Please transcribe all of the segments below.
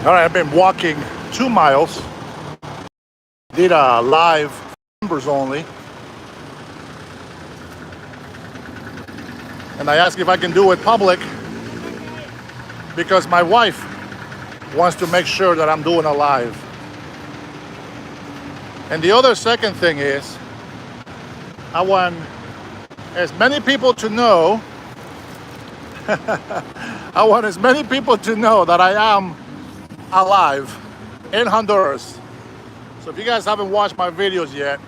All right, I've been walking 2 miles. Did a live members only, and I asked if I can do it public because my wife wants to make sure that I'm doing a live. And the other second thing is, I want as many people to know. I want as many people to know that I am alive in Honduras. So if you guys haven't watched my videos yet,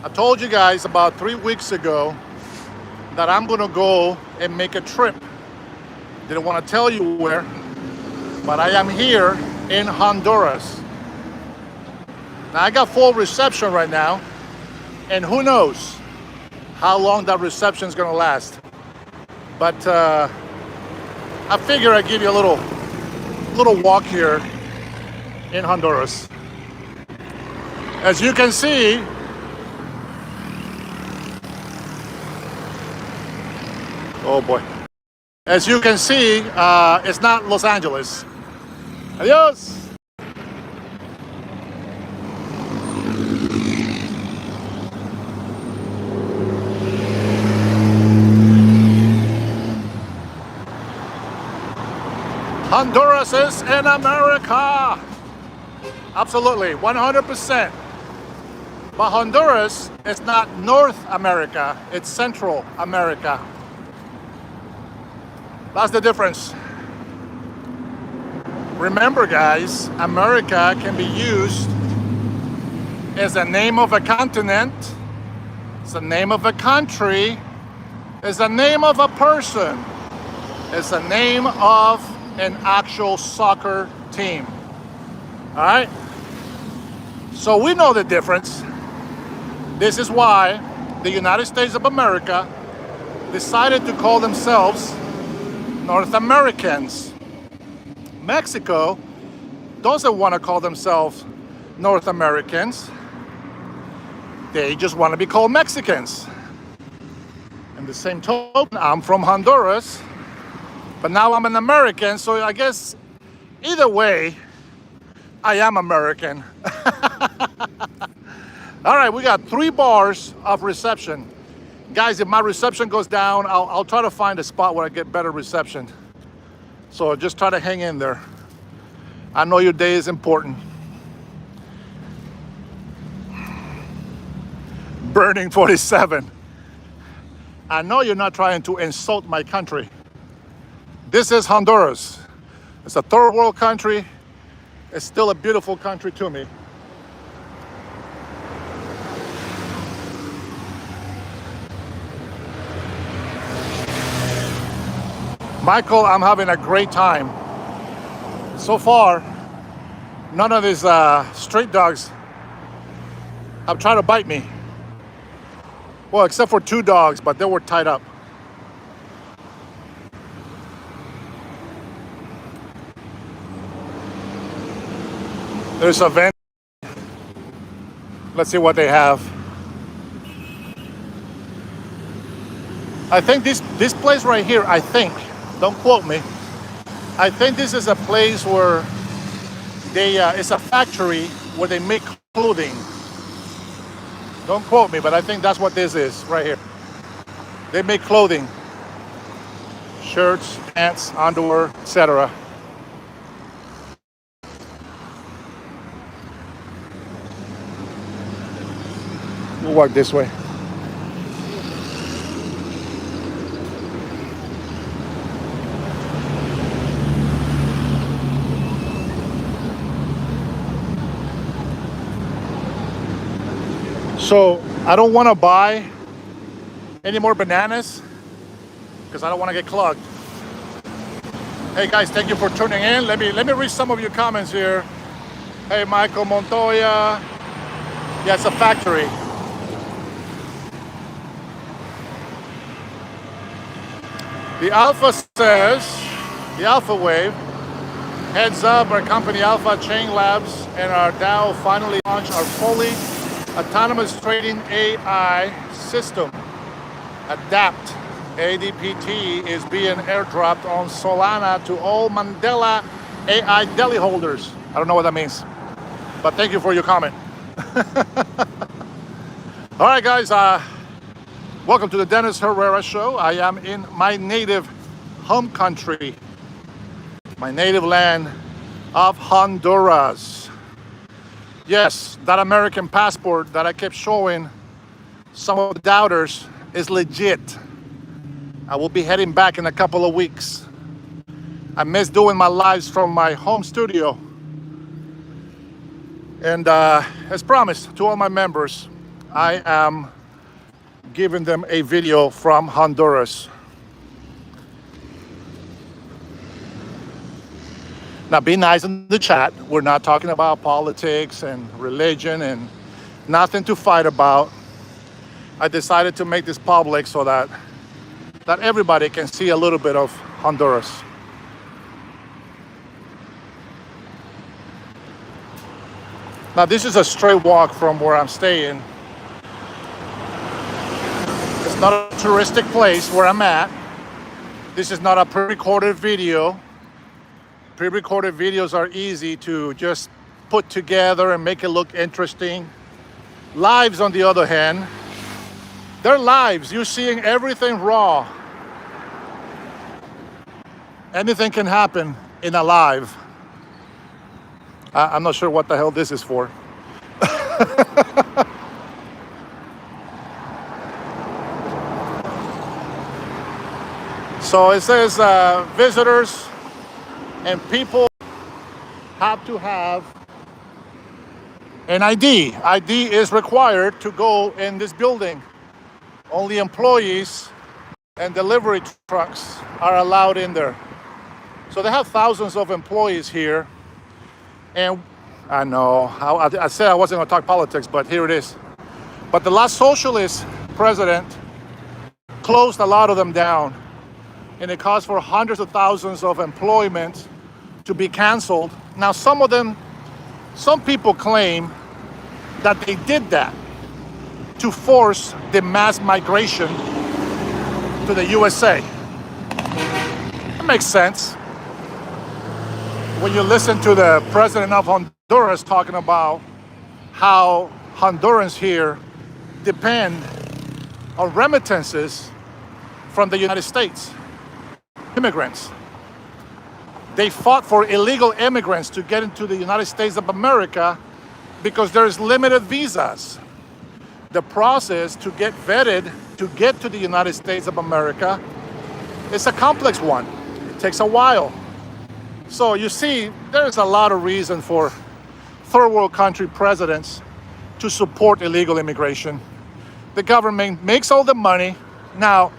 I told you guys about 3 weeks ago that I'm gonna go and make a trip. Didn't want to tell you where, but I am here in Honduras. Now I got full reception right now, and who knows how long that reception is gonna last. But I figure I'd give you a little walk here in Honduras. As you can see, oh boy. As you can see, it's not Los Angeles. Adios. Honduras is in America. Absolutely, 100%. But Honduras is not North America, it's Central America. That's the difference. Remember, guys, America can be used as the name of a continent, it's the name of a country, it's the name of a person, it's the name of an actual soccer team. All right? So we know the difference. This is why the United States of America decided to call themselves North Americans. Mexico doesn't want to call themselves North Americans. They just want to be called Mexicans. And the same token, I'm from Honduras, but now I'm an American, so I guess either way, I am American. All right, we got 3 bars of reception. Guys, if my reception goes down, I'll try to find a spot where I get better reception. So just try to hang in there. I know your day is important. Burning 47. I know you're not trying to insult my country. This is Honduras. It's a third world country. It's still a beautiful country to me. Michael, I'm having a great time. So far, none of these street dogs have tried to bite me. Well, except for 2 dogs, but they were tied up. There's a vent. Let's see what they have. I think this place right here, I think, don't quote me, I think this is a place where it's a factory where they make clothing. Don't quote me, but I think that's what this is right here. They make clothing. Shirts, pants, underwear, etc. We'll walk this way. So I don't want to buy any more bananas because I don't want to get clogged. Hey guys, thank you for tuning in. Let me read some of your comments here. Hey Michael Montoya. Yeah, it's a factory. The Alpha says, the Alpha Wave, heads up, our company Alpha Chain Labs and our DAO finally launched our fully autonomous trading AI system. Adapt ADPT is being airdropped on Solana to all Mandela AI deli holders. I don't know what that means, but thank you for your comment. All right, guys, welcome to the Dennis Herrera Show. I am in my native home country, my native land of Honduras. Yes, that American passport that I kept showing some of the doubters is legit. I will be heading back in a couple of weeks. I miss doing my lives from my home studio. And as promised to all my members, I am giving them a video from Honduras. Now, be nice in the chat. We're not talking about politics and religion and nothing to fight about. I decided to make this public so that everybody can see a little bit of Honduras. Now, this is a straight walk from where I'm staying. It's not a touristic place where I'm at. This is not a pre-recorded video. Pre-recorded videos are easy to just put together and make it look interesting. Lives, on the other hand, they're lives. You're seeing everything raw. Anything can happen in a live. I'm not sure what the hell this is for. So it says visitors and people have to have an ID. ID is required to go in this building. Only employees and delivery trucks are allowed in there. So they have thousands of employees here. And I know, I said I wasn't going to talk politics, but here it is. But the last socialist president closed a lot of them down. And it caused for hundreds of thousands of employment to be canceled. Now, some people claim that they did that to force the mass migration to the USA. That makes sense. When you listen to the president of Honduras talking about how Hondurans here depend on remittances from the United States, immigrants. They fought for illegal immigrants to get into the United States of America because there's limited visas. The process to get vetted to get to the United States of America is a complex one. It takes a while. So you see, there's a lot of reason for third world country presidents to support illegal immigration. The government makes all the money. Now,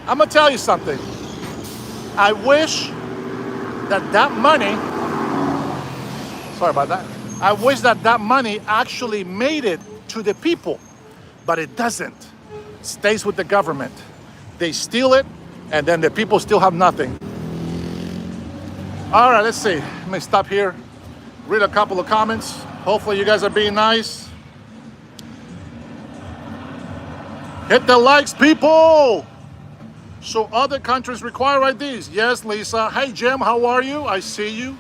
I'm gonna tell you something. I wish that money, sorry about that. I wish that money actually made it to the people, but it doesn't. It stays with the government. They steal it, and then the people still have nothing. All right, let's see. Let me stop here, read a couple of comments. Hopefully you guys are being nice. Hit the likes, people! So other countries require IDs. Yes, Lisa. Hey, Jim, how are you? I see you.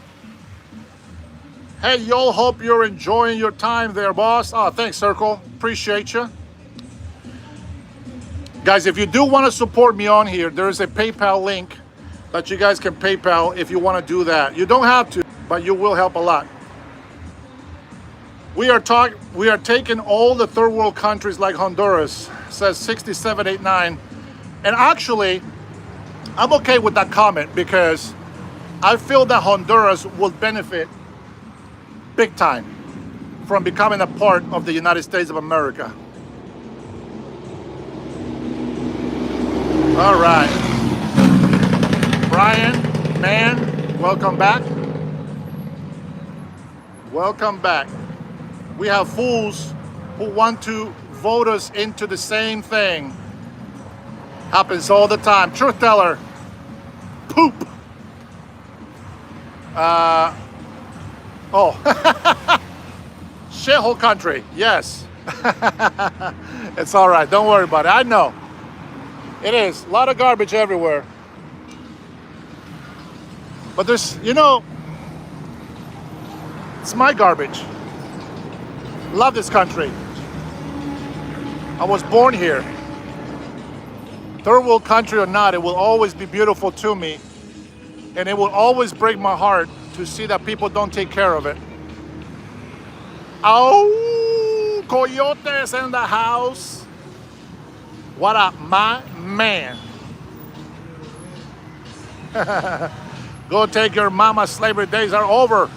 Hey, y'all, hope you're enjoying your time there, boss. Oh, thanks, Circle. Appreciate you. Guys, if you do want to support me on here, there's a PayPal link that you guys can PayPal if you want to do that. You don't have to, but you will help a lot. We are taking all the third world countries like Honduras, says 6789. And actually, I'm okay with that comment because I feel that Honduras will benefit big time from becoming a part of the United States of America. All right. Brian, man, welcome back. Welcome back. We have fools who want to vote us into the same thing. Happens all the time. Truth teller. Poop. Shithole country. Yes. It's all right. Don't worry about it. I know. It is. A lot of garbage everywhere. But there's, you know, it's my garbage. Love this country. I was born here. Third world country or not, it will always be beautiful to me. And it will always break my heart to see that people don't take care of it. Oh, coyotes in the house. What up, my man? Go take your mama, slavery days are over.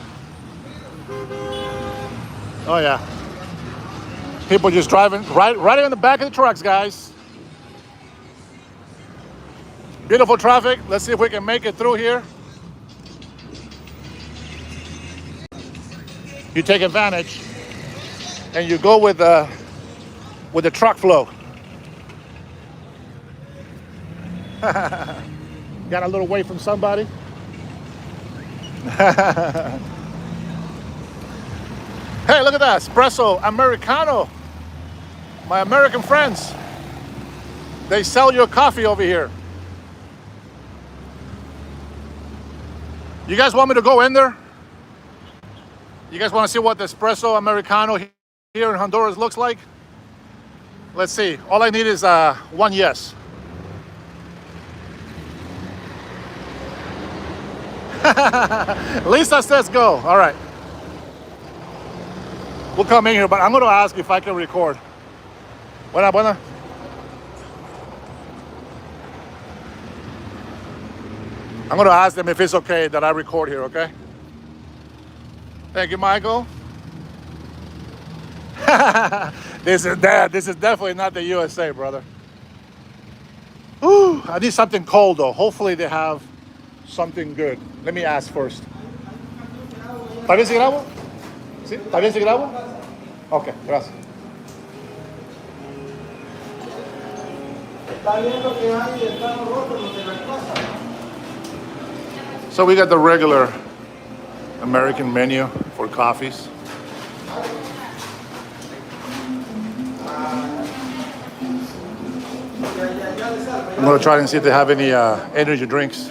Oh yeah. People just driving right in the back of the trucks, guys. Beautiful traffic. Let's see if we can make it through here. You take advantage and you go with the truck flow. Got a little wait from somebody. Hey, look at that, espresso Americano. My American friends, they sell your coffee over here. You guys want me to go in there? You guys want to see what the espresso Americano here in Honduras looks like? Let's see. All I need is one yes. Lisa says go. All right. We'll come in here, but I'm going to ask if I can record. Buena, buena. I'm going to ask them if it's okay that I record here, okay? Thank you, Michael. This is definitely not the USA, brother. Ooh, I need something cold, though. Hopefully they have something good. Let me ask first. ¿Está bien si grabo? ¿Sí? ¿Está bien si grabo? Ok, gracias. So we got the regular American menu for coffees. I'm gonna try and see if they have any energy drinks.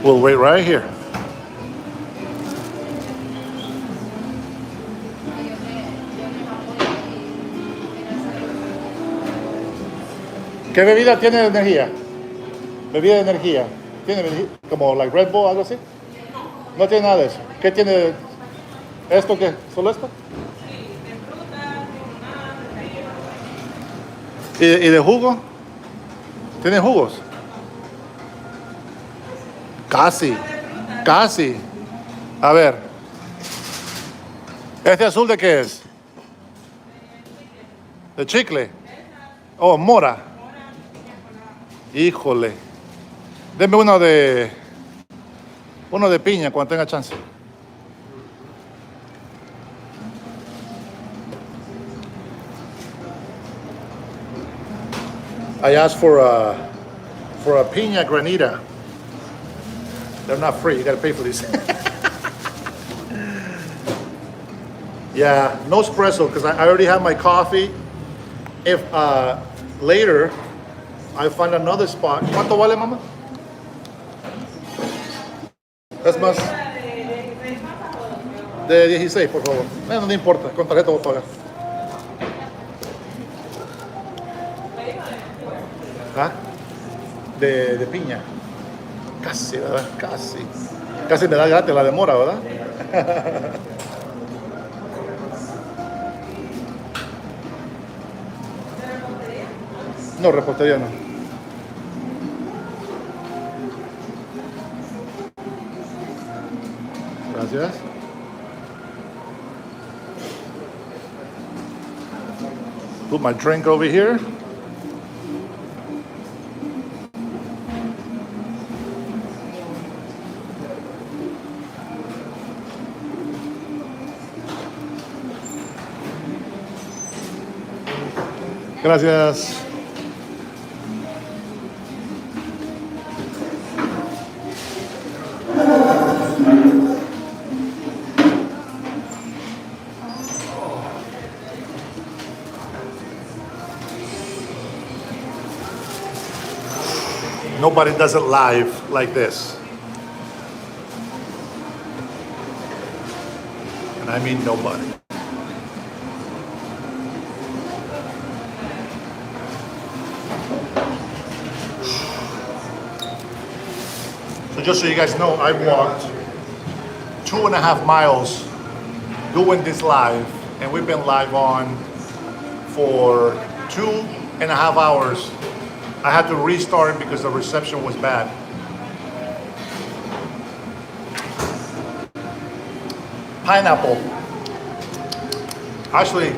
We'll wait right here. ¿Qué bebida tiene de energía? Bebida de energía. ¿Tiene como like Red Bull, algo así? No tiene nada de eso. ¿Qué tiene? ¿Esto qué? ¿Solo esto? ¿Y de jugo? ¿Tiene jugos? Casi. Casi. A ver. ¿Este azul de qué es? ¿De chicle? Oh, mora. Híjole. Denme uno de piña cuando tenga chance. I asked for a piña granita. They're not free. You gotta pay for these. Yeah, no espresso because I already have my coffee. If later I find another spot. ¿Cuánto vale, mamá? Es más. De 16, por favor. No importa, con tarjeta voy a pagar. ¿Ah? De piña. Casi, ¿verdad? Casi. Casi me da gratis la demora, ¿verdad? No, repostería no. Gracias. Put my drink over here. Gracias. Nobody does it live like this. And I mean nobody. So just so you guys know, I walked 2.5 miles doing this live, and we've been live on for 2.5 hours. I had to restart because the reception was bad. Pineapple. Actually,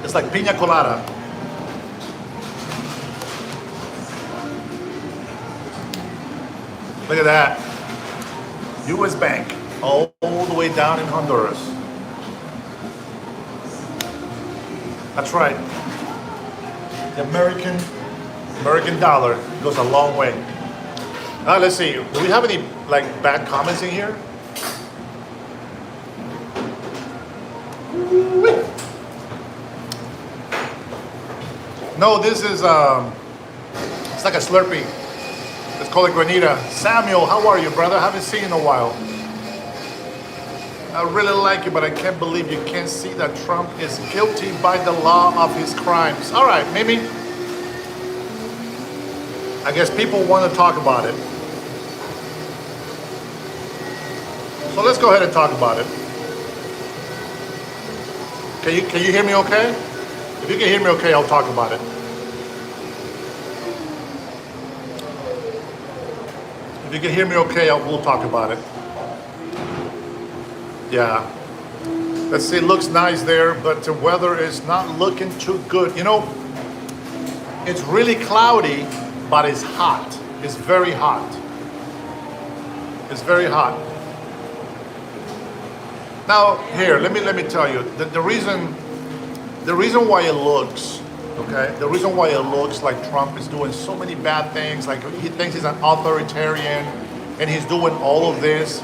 it's like piña colada. Look at that. US Bank, all the way down in Honduras. That's right. The American dollar goes a long way. Let's see. Do we have any like bad comments in here? No, this is it's like a Slurpee. Let's call it Granita. Samuel, how are you, brother? Haven't seen you in a while. I really like you, but I can't believe you can't see that Trump is guilty by the law of his crimes. All right, maybe. I guess people want to talk about it. So let's go ahead and talk about it. Can you hear me okay? If you can hear me okay, I'll talk about it. If you can hear me okay, we'll talk about it. Yeah. Let's see, it looks nice there, but the weather is not looking too good. You know, it's really cloudy, but it's hot. It's very hot. It's very hot. Now, here, let me tell you, the reason why it looks, okay, the reason why it looks like Trump is doing so many bad things, like he thinks he's an authoritarian, and he's doing all of this,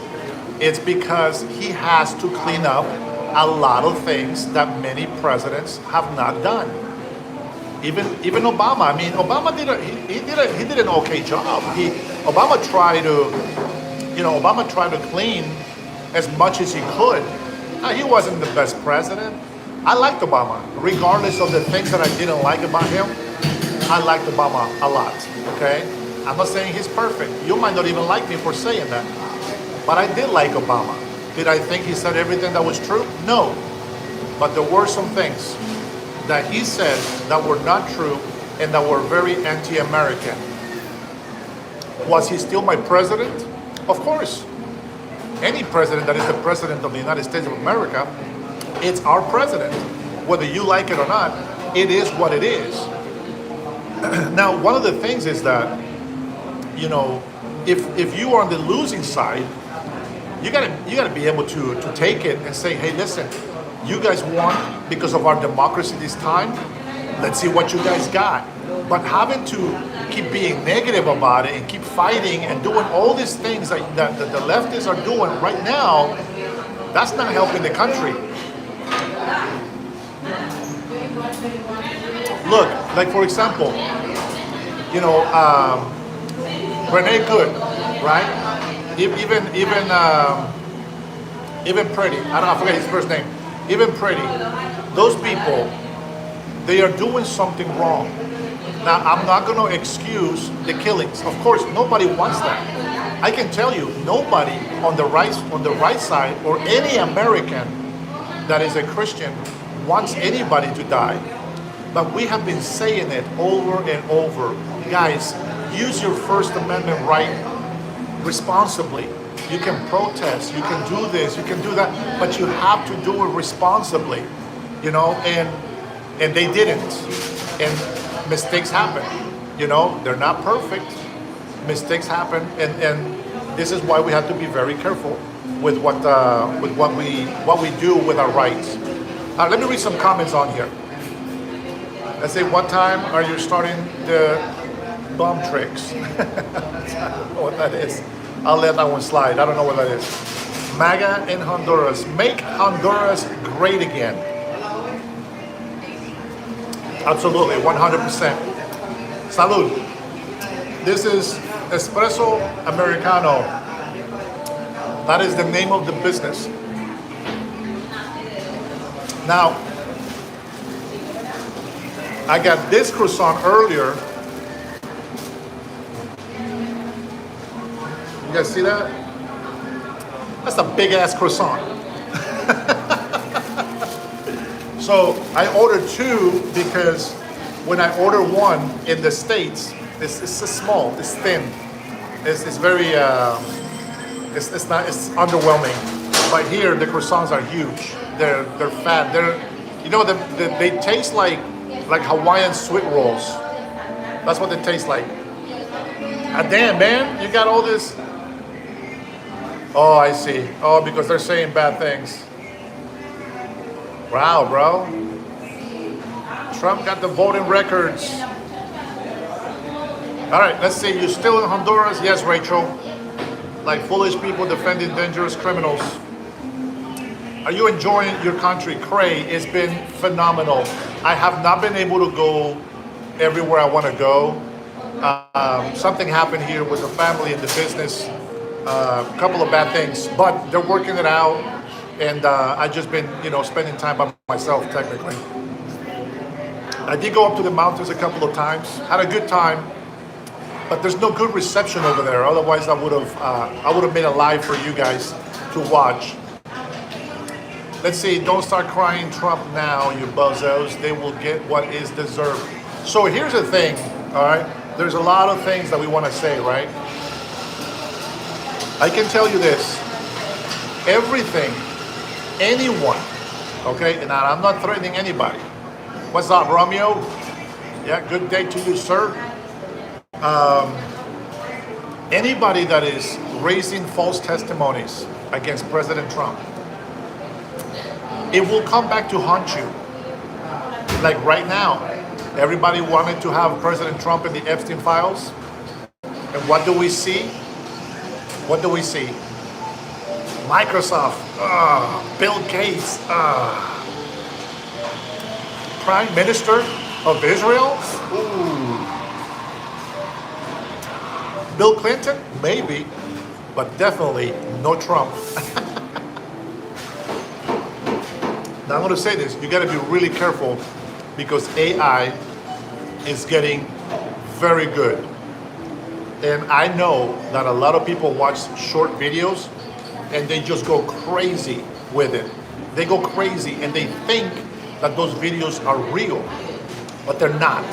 it's because he has to clean up a lot of things that many presidents have not done. Even Obama. I mean, Obama did an okay job. Obama tried to clean as much as he could. Now, he wasn't the best president. I liked Obama, regardless of the things that I didn't like about him. I liked Obama a lot. Okay, I'm not saying he's perfect. You might not even like me for saying that. But I did like Obama. Did I think he said everything that was true? No. But there were some things that he said that were not true and that were very anti-American. Was he still my president? Of course. Any president that is the president of the United States of America, it's our president. Whether you like it or not, it is what it is. Now, one of the things is that, you know, if you are on the losing side, you gotta be able to take it and say, hey, listen, you guys won because of our democracy this time. Let's see what you guys got. But having to keep being negative about it and keep fighting and doing all these things that the leftists are doing right now, that's not helping the country. Look, like for example, you know, Renee Good, right? Even Pretty, I forget his first name. Even Pretty, those people, they are doing something wrong. Now, I'm not going to excuse the killings. Of course, nobody wants that. I can tell you, nobody on the right side or any American that is a Christian wants anybody to die. But we have been saying it over and over. Guys, use your First Amendment right responsibly. You can protest, you can do this, you can do that, but you have to do it responsibly, you know, and they didn't. And mistakes happen, you know, they're not perfect. Mistakes happen, and this is why we have to be very careful with what we do with our rights. Let me read some comments on here. Let's say, what time are you starting the bomb tricks? I don't know what that is. I'll let that one slide. I don't know what that is. MAGA in Honduras. Make Honduras great again. Absolutely, 100%. Salud. This is Espresso Americano. That is the name of the business. Now, I got this croissant earlier. You guys see that? That's a big ass croissant. So I ordered two because when I order one in the States, it's small, it's thin, it's very, it's not, it's underwhelming. But here the croissants are huge. They're fat. They taste like Hawaiian sweet rolls. That's what they taste like. Ah, damn, man, you got all this. Oh, I see. Oh, because they're saying bad things. Wow, bro. Trump got the voting records. All right, let's see. You still in Honduras? Yes, Rachel. Like foolish people defending dangerous criminals. Are you enjoying your country? Cray, it's been phenomenal. I have not been able to go everywhere I want to go. Something happened here with the family and the business. A couple of bad things, but they're working it out. And I just been, spending time by myself, technically. I did go up to the mountains a couple of times. Had a good time. But there's no good reception over there. Otherwise, I would have made a live for you guys to watch. Let's see. Don't start crying Trump now, you bozos. They will get what is deserved. So here's the thing. All right. There's a lot of things that we want to say, right? I can tell you this. Everything, anyone, okay, and I'm not threatening anybody. What's up, Romeo? Yeah, good day to you, sir. Anybody that is raising false testimonies against President Trump, it will come back to haunt you. Like right now, everybody wanted to have President Trump in the Epstein files. And what do we see? What do we see? Microsoft, Bill Gates, Prime Minister of Israel? Ooh. Bill Clinton? Maybe, but definitely no Trump. Now I'm going to say this, you got to be really careful because AI is getting very good. And I know that a lot of people watch short videos and they just go crazy with it. They go crazy and they think that those videos are real, but they're not.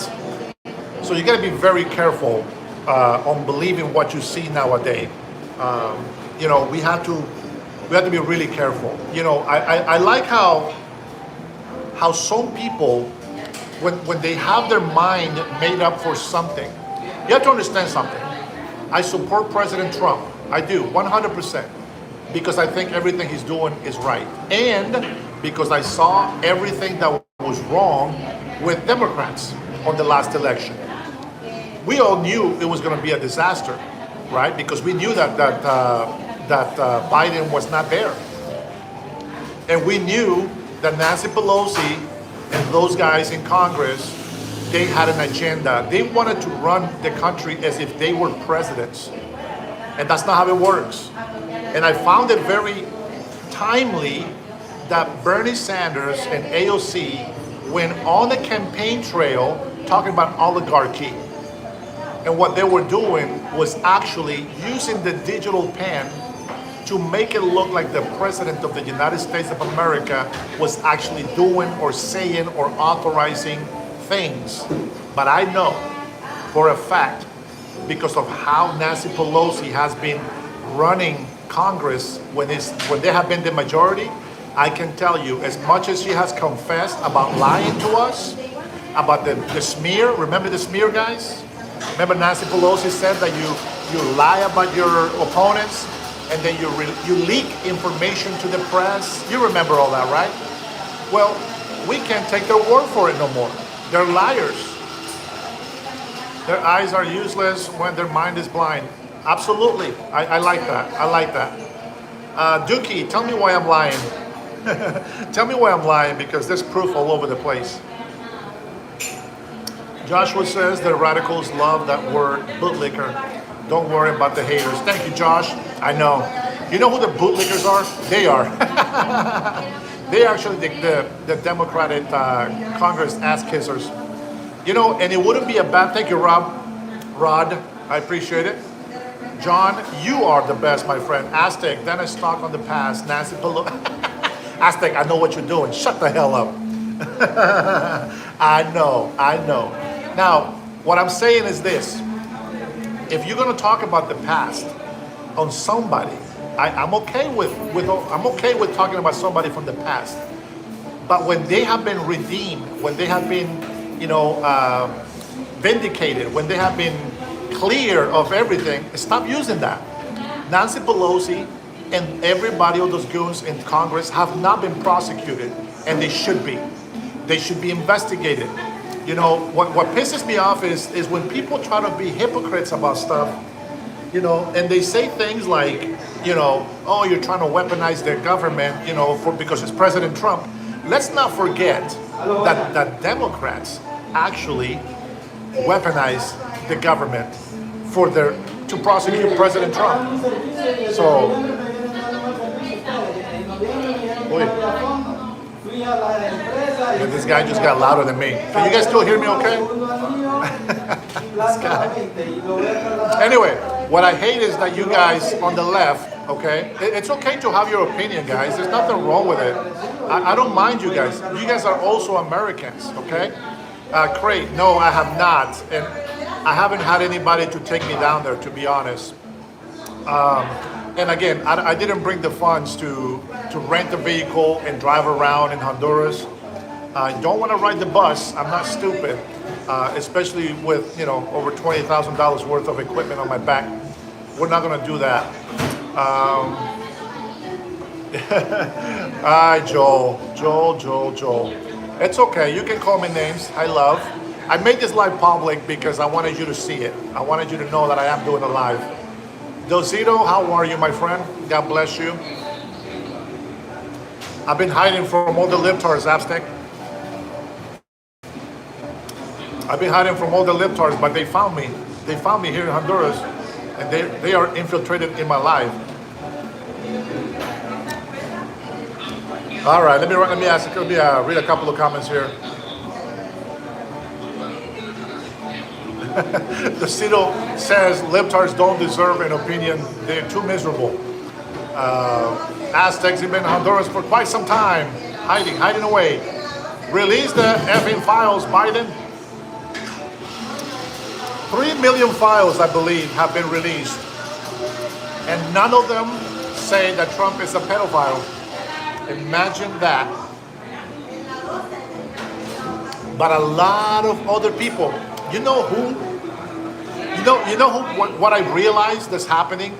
So you got to be very careful on believing what you see nowadays. We have to be really careful. I like how some people, when they have their mind made up for something, you have to understand something. I support President Trump. I do, 100%, because I think everything he's doing is right. And because I saw everything that was wrong with Democrats on the last election. We all knew it was going to be a disaster, right? Because we knew that Biden was not there. And we knew that Nancy Pelosi and those guys in Congress, they had an agenda. They wanted to run the country as if they were presidents. And that's not how it works. And I found it very timely that Bernie Sanders and AOC went on the campaign trail talking about oligarchy. And what they were doing was actually using the digital pen to make it look like the President of the United States of America was actually doing or saying or authorizing things. But I know for a fact, because of how Nancy Pelosi has been running Congress when they have been the majority, I can tell you, as much as she has confessed about lying to us, about the smear, remember the smear, guys? Remember Nancy Pelosi said that you lie about your opponents and then you leak information to the press. You remember all that, right? Well, we can't take their word for it no more. They're liars. Their eyes are useless when their mind is blind. Absolutely. I like that. I like that. Dookie, tell me why I'm lying. Tell me why I'm lying, because there's proof all over the place. Joshua says the radicals love that word, bootlicker. Don't worry about the haters. Thank you, Josh. I know. You know who the bootlickers are? They are. They actually the Democratic Congress ass kissers. You know, and it wouldn't be a bad. Thank you, Rod. I appreciate it. John, you are the best, my friend. Aztec, Dennis Stock on the past. Nancy Pelosi. Aztec, I know what you're doing. Shut the hell up. I know. Now, what I'm saying is this. If you're going to talk about the past on somebody, I'm okay with talking about somebody from the past. But when they have been redeemed, when they have been, vindicated, when they have been clear of everything, stop using that. Nancy Pelosi and everybody of those goons in Congress have not been prosecuted, and they should be. They should be investigated. You know, what pisses me off is when people try to be hypocrites about stuff, and they say things like, oh, you're trying to weaponize the government, because it's President Trump. Let's not forget that Democrats actually weaponize the government to prosecute President Trump. So, and this guy just got louder than me. Can you guys still hear me okay? This guy. Anyway, what I hate is that you guys on the left, okay? It's okay to have your opinion, guys. There's nothing wrong with it. I don't mind you guys. You guys are also Americans, okay? Craig, no, I have not. And I haven't had anybody to take me down there, to be honest. And again, I didn't bring the funds to rent a vehicle and drive around in Honduras. I don't want to ride the bus. I'm not stupid, especially with over $20,000 worth of equipment on my back. We're not going to do that. Hi, Joel. It's okay. You can call me names. I love. I made this live public because I wanted you to see it. I wanted you to know that I am doing a live. Dosito, how are you, my friend? God bless you. I've been hiding from all the libtards, Aztec. I've been hiding from all the libtards, but they found me. They found me here in Honduras, and they are infiltrated in my life. All right, let me read a couple of comments here. The Cito says libtards don't deserve an opinion. They're too miserable. Aztecs have been in Honduras for quite some time, hiding away. Release the effing files, Biden. 3 million files, I believe, have been released, and none of them say that Trump is a pedophile. Imagine that. But a lot of other people. You know who? What I realized that's happening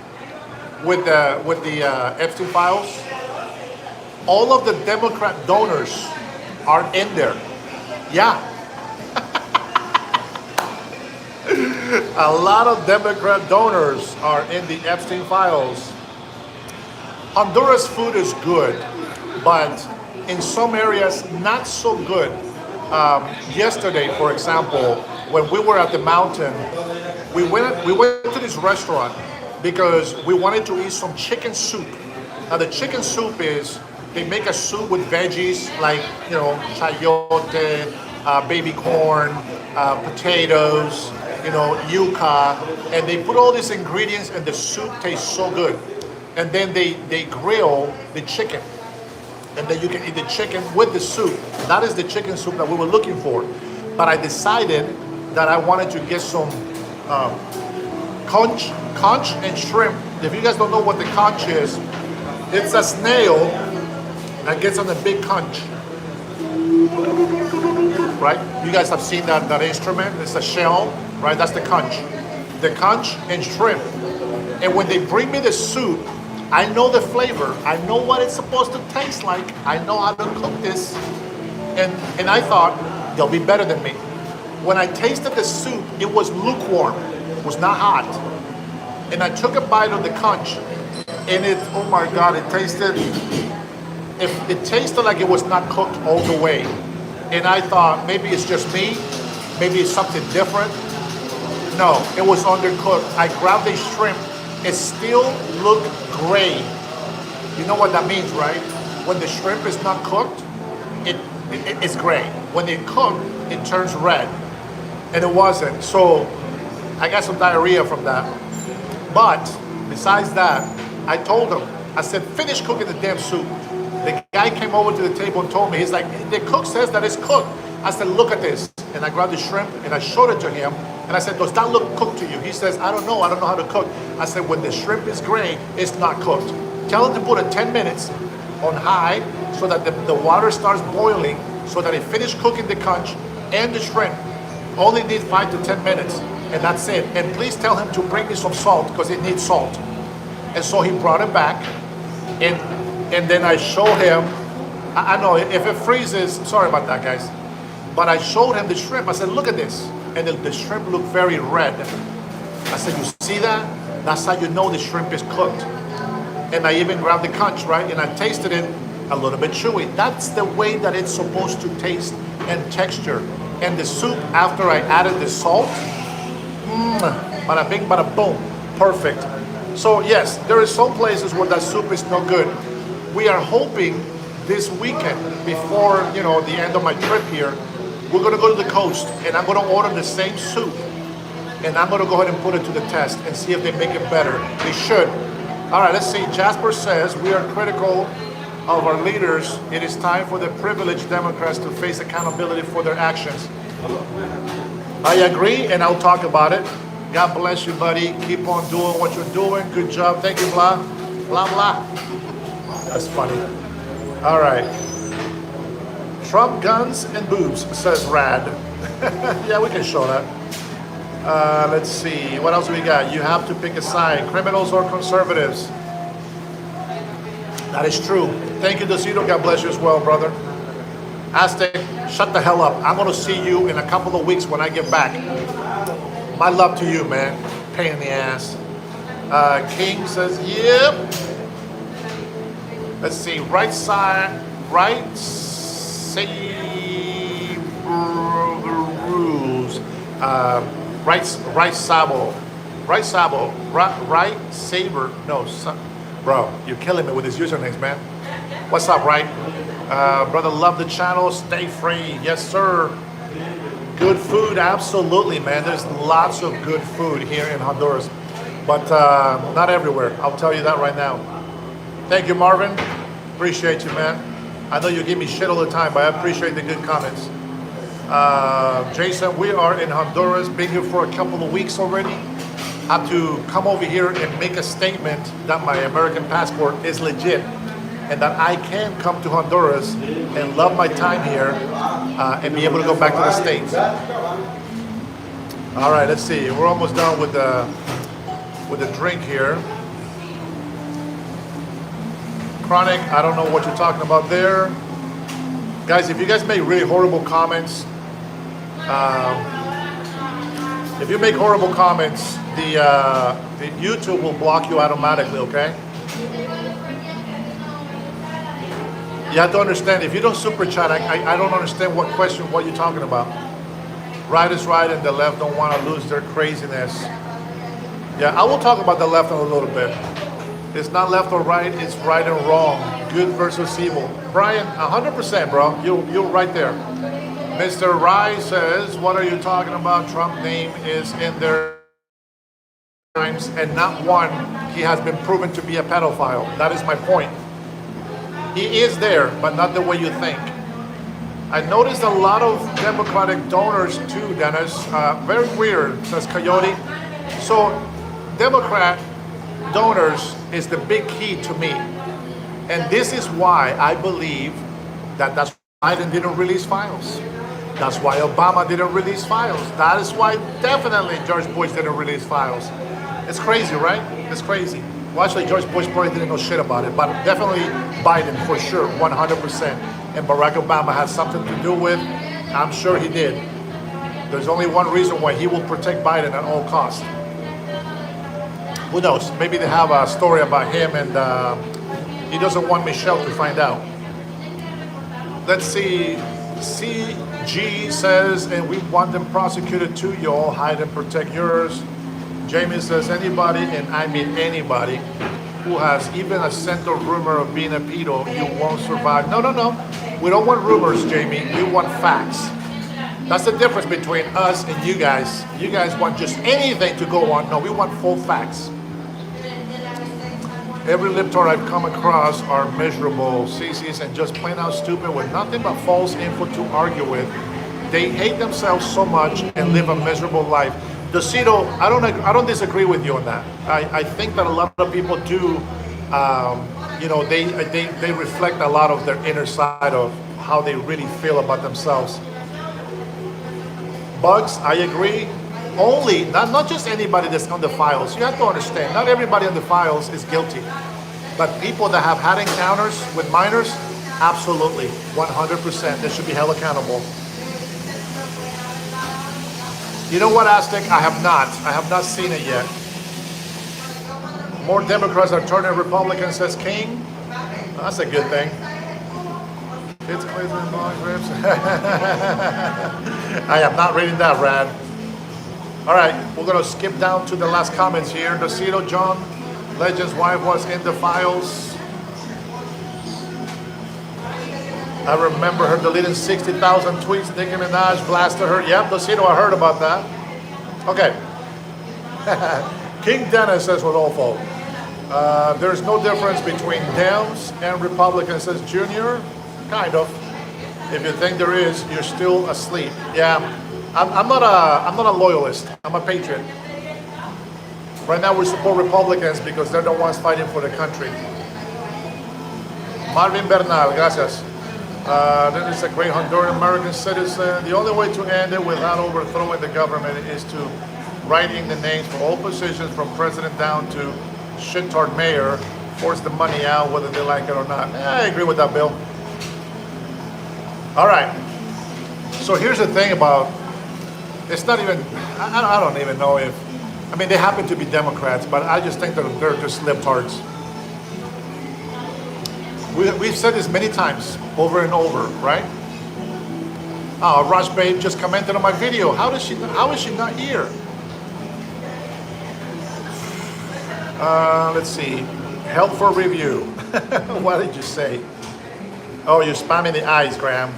with the Epstein files? All of the Democrat donors are in there. Yeah. A lot of Democrat donors are in the Epstein files. Honduras food is good, but in some areas not so good. Yesterday, for example, when we were at the mountain, we went to this restaurant because we wanted to eat some chicken soup. Now the chicken soup is, they make a soup with veggies like, chayote, baby corn, potatoes, yuca, and they put all these ingredients and the soup tastes so good. And then they grill the chicken. And then you can eat the chicken with the soup. That is the chicken soup that we were looking for. But I decided that I wanted to get some conch and shrimp. If you guys don't know what the conch is, it's a snail that gets on a big conch. Right? You guys have seen that instrument. It's a shell, right? That's the conch. The conch and shrimp. And when they bring me the soup, I know the flavor. I know what it's supposed to taste like. I know how to cook this. And I thought, they'll be better than me. When I tasted the soup, it was lukewarm. It was not hot. And I took a bite of the conch. And oh my God, it tasted like it was not cooked all the way. And I thought, maybe it's just me. Maybe it's something different. No, it was undercooked. I grabbed the shrimp. It still looked gray. You know what that means, right? When the shrimp is not cooked, it's gray. When it cooked, it turns red. And it wasn't. So I got some diarrhea from that. But besides that, I told him, I said, finish cooking the damn soup. The guy came over to the table and told me, he's like, the cook says that it's cooked. I said, look at this. And I grabbed the shrimp and I showed it to him. And I said, does that look cooked to you? He says, I don't know how to cook. I said, when the shrimp is gray, it's not cooked. Tell him to put it 10 minutes on high so that the water starts boiling so that it finished cooking the conch and the shrimp. Only need 5 to 10 minutes. And that's it. And please tell him to bring me some salt because it needs salt. And so he brought it back. And then I showed him, I know if it freezes, sorry about that, guys. But I showed him the shrimp. I said, look at this. And the shrimp looked very red. I said, you see that? That's how you know the shrimp is cooked. And I even grabbed the conch, right? And I tasted it a little bit chewy. That's the way that it's supposed to taste and texture. And the soup, after I added the salt, bada bing, bada boom, perfect. So yes, there is some places where that soup is no good. We are hoping this weekend, before the end of my trip here, we're gonna go to the coast and I'm gonna order the same soup and I'm gonna go ahead and put it to the test and see if they make it better. They should. All right, let's see. Jasper says, we are critical of our leaders. It is time for the privileged Democrats to face accountability for their actions. I agree, and I'll talk about it. God bless you, buddy. Keep on doing what you're doing. Good job. Thank you, blah, blah, blah. That's funny. All right. Trump guns and boobs, says Rad. Yeah, we can show that. Let's see. What else we got? You have to pick a side. Criminals or conservatives. That is true. Thank you, Dosito. God bless you as well, brother. Aztec, shut the hell up. I'm going to see you in a couple of weeks when I get back. My love to you, man. Pain in the ass. King says, yep. Let's see. Right side. Right rules. Right Sabo. Right Saber. No, bro, you're killing me with these usernames, man. What's up, right? Brother, love the channel. Stay free. Yes, sir. Good food, absolutely, man. There's lots of good food here in Honduras, but not everywhere. I'll tell you that right now. Thank you, Marvin. Appreciate you, man. I know you give me shit all the time, but I appreciate the good comments. Jason, we are in Honduras. Been here for a couple of weeks already. Have to come over here and make a statement that my American passport is legit and that I can come to Honduras and love my time here and be able to go back to the States. All right, let's see. We're almost done with the drink here. Chronic, I don't know what you're talking about there. Guys, if you guys make really horrible comments, if you make horrible comments, the YouTube will block you automatically, okay? You have to understand, if you don't super chat, I don't understand what you're talking about. Right is right and the left don't want to lose their craziness. Yeah, I will talk about the left in a little bit. It's not left or right, it's right and wrong. Good versus evil. Brian, 100%, bro. You're right there. Mr. Rye says, what are you talking about? Trump name is in their times and not one. He has been proven to be a pedophile. That is my point. He is there, but not the way you think. I noticed a lot of Democratic donors too, Dennis. Very weird, says Coyote. So, Democrat donors is the big key to me. And this is why I believe that's why Biden didn't release files. That's why Obama didn't release files. That is why definitely George Bush didn't release files. It's crazy, right? It's crazy. Well, actually, George Bush probably didn't know shit about it, but definitely Biden for sure, 100%. And Barack Obama has something to do with, I'm sure he did. There's only one reason why he will protect Biden at all costs. Who knows? Maybe they have a story about him and he doesn't want Michelle to find out. Let's see. G says, and we want them prosecuted too. You all hide and protect yours. Jamie says, anybody, and I mean anybody, who has even a scent of rumor of being a pedo, you won't survive. No, no, no. We don't want rumors, Jamie. We want facts. That's the difference between us and you guys. You guys want just anything to go on. No, we want full facts. Every libtard I've come across are miserable CCs and just plain out stupid with nothing but false info to argue with. They hate themselves so much and live a miserable life. Docito, I don't disagree with you on that. I think that a lot of people do, they reflect a lot of their inner side of how they really feel about themselves. Bugs, I agree. Only, not just anybody that's on the files. You have to understand, not everybody on the files is guilty. But people that have had encounters with minors, absolutely, 100%, they should be held accountable. You know what, Aztec? I have not seen it yet. More Democrats are turning Republican, says King. That's a good thing. It's Cleveland long grips. I am not reading that, Rad. All right, we're gonna skip down to the last comments here. Docito, John Legend's wife was in the files. I remember her deleting 60,000 tweets. Nicki Minaj blasted her. Yep, Docito, I heard about that. Okay. King Dennis says with all folk. There's no difference between Dems and Republicans, says Junior. Kind of. If you think there is, you're still asleep. Yeah, I'm not a loyalist. I'm a patriot. Right now we support Republicans because they're the ones fighting for the country. Marvin Bernal, gracias. This is a great Honduran American citizen. The only way to end it without overthrowing the government is to write in the names for all positions from president down to shit-tard mayor, force the money out whether they like it or not. I agree with that, Bill. All right, so here's the thing about, it's not even, I don't even know if, I mean, they happen to be Democrats, but I just think that they're just libtards. We've said this many times, over and over, right? Oh, Rush Babe just commented on my video. How is she not here? Let's see, help for review. What did you say? Oh, you're spamming the eyes, Graham.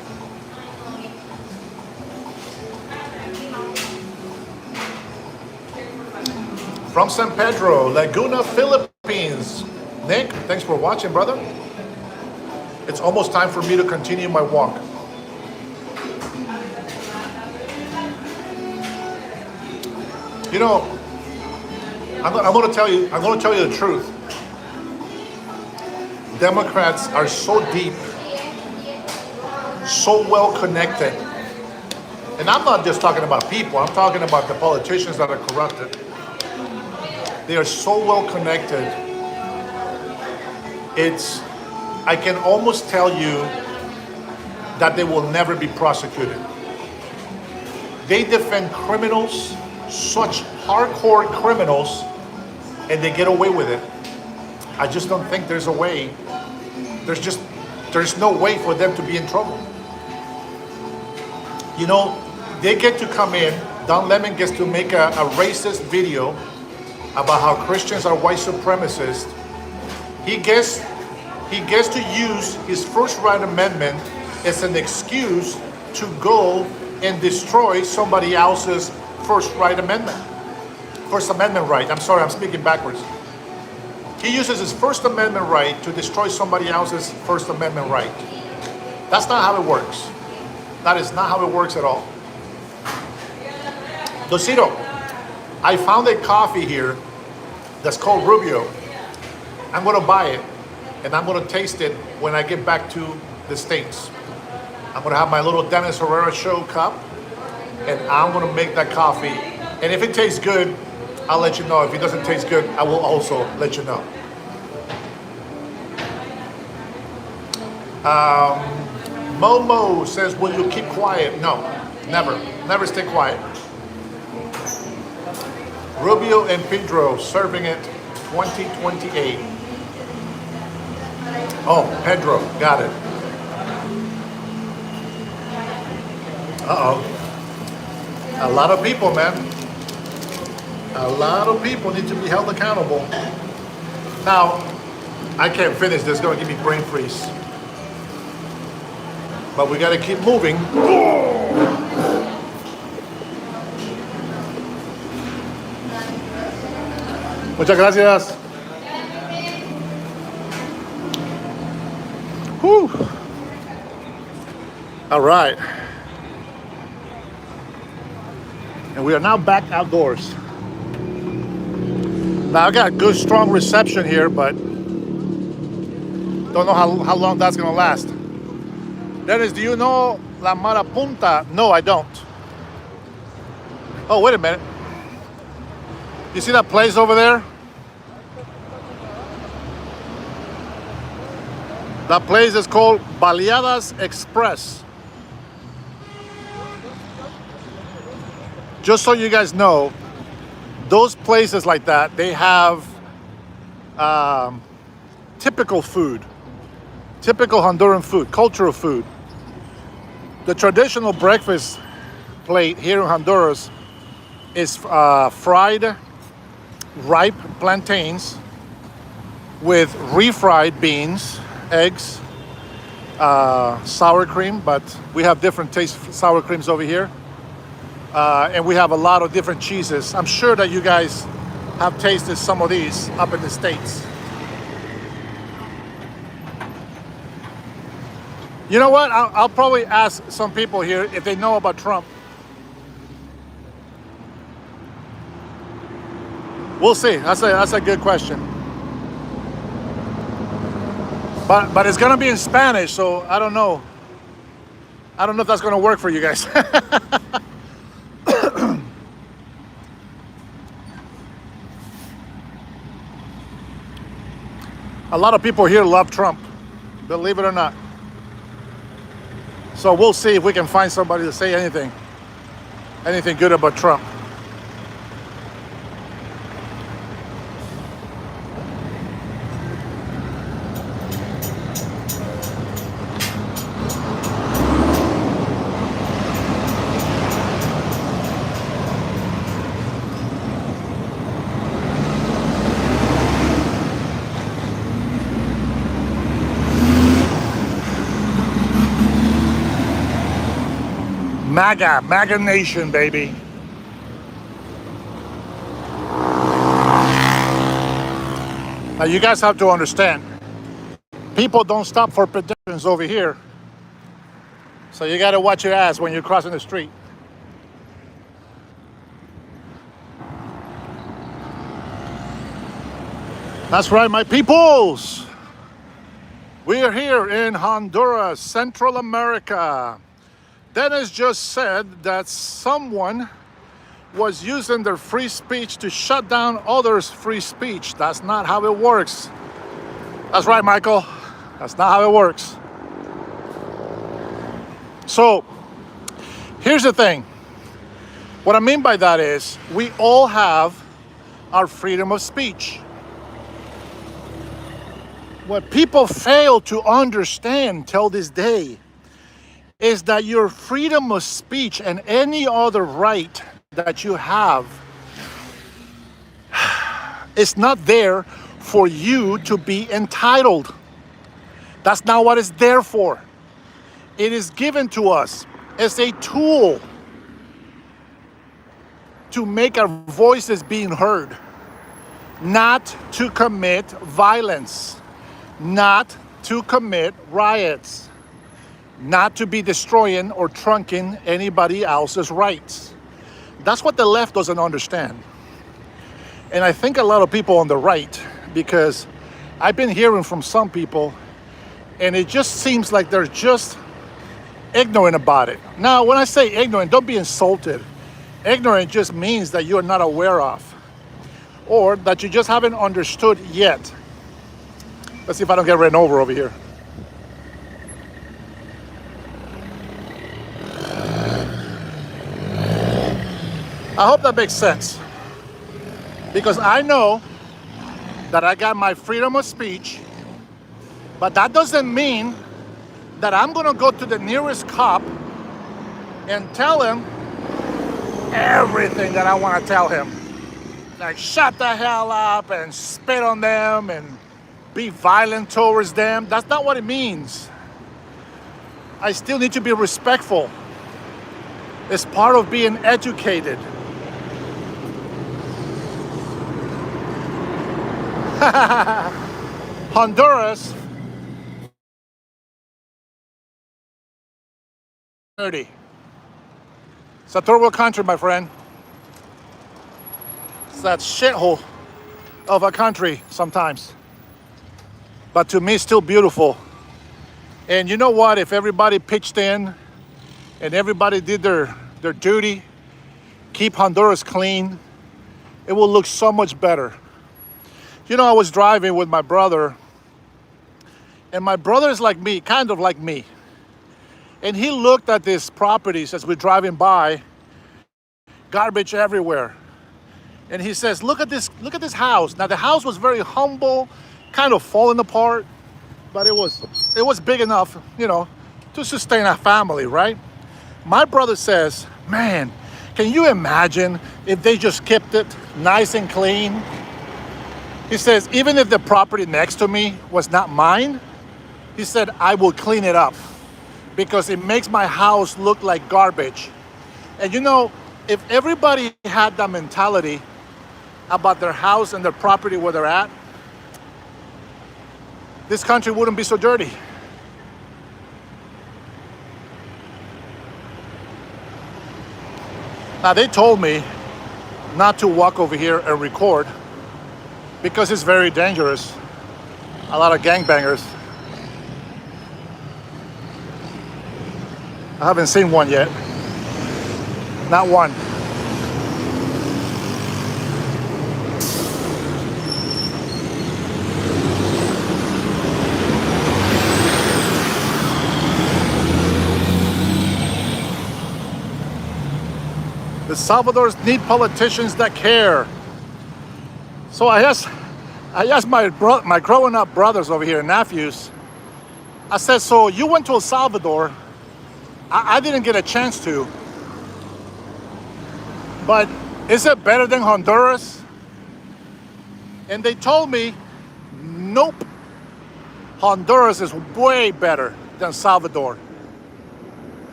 From San Pedro, Laguna, Philippines. Nick, thanks for watching, brother. It's almost time for me to continue my walk. You know, I'm going to tell you the truth. Democrats are so deep, so well connected. And I'm not just talking about people, I'm talking about the politicians that are corrupted. They are so well connected. I can almost tell you that they will never be prosecuted. They defend criminals, such hardcore criminals, and they get away with it. I just don't think there's a way. There's no way for them to be in trouble. You know, they get to come in, Don Lemon gets to make a racist video about how Christians are white supremacists. He gets to use his First Right Amendment as an excuse to go and destroy somebody else's First Amendment right. I'm sorry, I'm speaking backwards. He uses his First Amendment right to destroy somebody else's First Amendment right. That's not how it works. That is not how it works at all. Docito, I found a coffee here that's called Rubio. I'm going to buy it, and I'm going to taste it when I get back to the States. I'm going to have my little Dennis Herrera show cup, and I'm going to make that coffee. And if it tastes good, I'll let you know. If it doesn't taste good, I will also let you know. Momo says, will you keep quiet? No, never. Never stay quiet. Rubio and Pedro serving it 2028. Oh, Pedro, got it. Uh-oh. A lot of people, man. A lot of people need to be held accountable. Now, I can't finish this. It's going to give me brain freeze. But we got to keep moving. Muchas gracias. Whew. All right. And we are now back outdoors. Now I got good strong reception here, but don't know how long that's gonna last. Dennis, do you know La Marapunta? No, I don't. Oh, wait a minute. You see that place over there? That place is called Baleadas Express. Just so you guys know, those places like that, they have typical food, typical Honduran food, cultural food. The traditional breakfast plate here in Honduras is fried ripe plantains with refried beans, eggs, sour cream, but we have different taste sour creams over here. And we have a lot of different cheeses. I'm sure that you guys have tasted some of these up in the States. You know what? I'll probably ask some people here if they know about Trump. We'll see. That's a good question. But it's gonna be in Spanish, so I don't know. I don't know if that's gonna work for you guys. A lot of people here love Trump, believe it or not. So we'll see if we can find somebody to say anything good about Trump. MAGA Nation, baby. Now you guys have to understand, people don't stop for pedestrians over here. So you gotta watch your ass when you're crossing the street. That's right, my peoples. We are here in Honduras, Central America. Dennis just said that someone was using their free speech to shut down others' free speech. That's not how it works. That's right, Michael. That's not how it works. So, here's the thing. What I mean by that is, we all have our freedom of speech. What people fail to understand till this day is that your freedom of speech and any other right that you have is not there for you to be entitled. That's not what it's there for. It is given to us as a tool to make our voices being heard, not to commit violence, not to commit riots, not to be destroying or trunking anybody else's rights. That's what the left doesn't understand. And I think a lot of people on the right, because I've been hearing from some people, and it just seems like they're just ignorant about it. Now, when I say ignorant, don't be insulted. Ignorant just means that you're not aware of, or that you just haven't understood yet. Let's see if I don't get ran over here. I hope that makes sense, because I know that I got my freedom of speech, but that doesn't mean that I'm gonna go to the nearest cop and tell him everything that I want to tell him. Like, shut the hell up and spit on them and be violent towards them. That's not what it means. I still need to be respectful. It's part of being educated. Honduras, dirty. It's a third world country, my friend. It's that shithole of a country sometimes. But to me, it's still beautiful. And you know what? If everybody pitched in and everybody did their duty, keep Honduras clean, it will look so much better. You know, I was driving with my brother, and my brother is like me, kind of like me. And he looked at these properties as we're driving by, garbage everywhere. And he says, look at this house. Now the house was very humble, kind of falling apart, but it was big enough, you know, to sustain a family, right? My brother says, man, can you imagine if they just kept it nice and clean? He says, even if the property next to me was not mine, he said, I will clean it up because it makes my house look like garbage. And you know, if everybody had that mentality about their house and their property where they're at, this country wouldn't be so dirty. Now, they told me not to walk over here and record because it's very dangerous. A lot of gangbangers. I haven't seen one yet. Not one. The Salvadorans need politicians that care. So I asked my growing up brothers over here, nephews, I said, so you went to El Salvador. I didn't get a chance to. But is it better than Honduras? And they told me, nope. Honduras is way better than Salvador.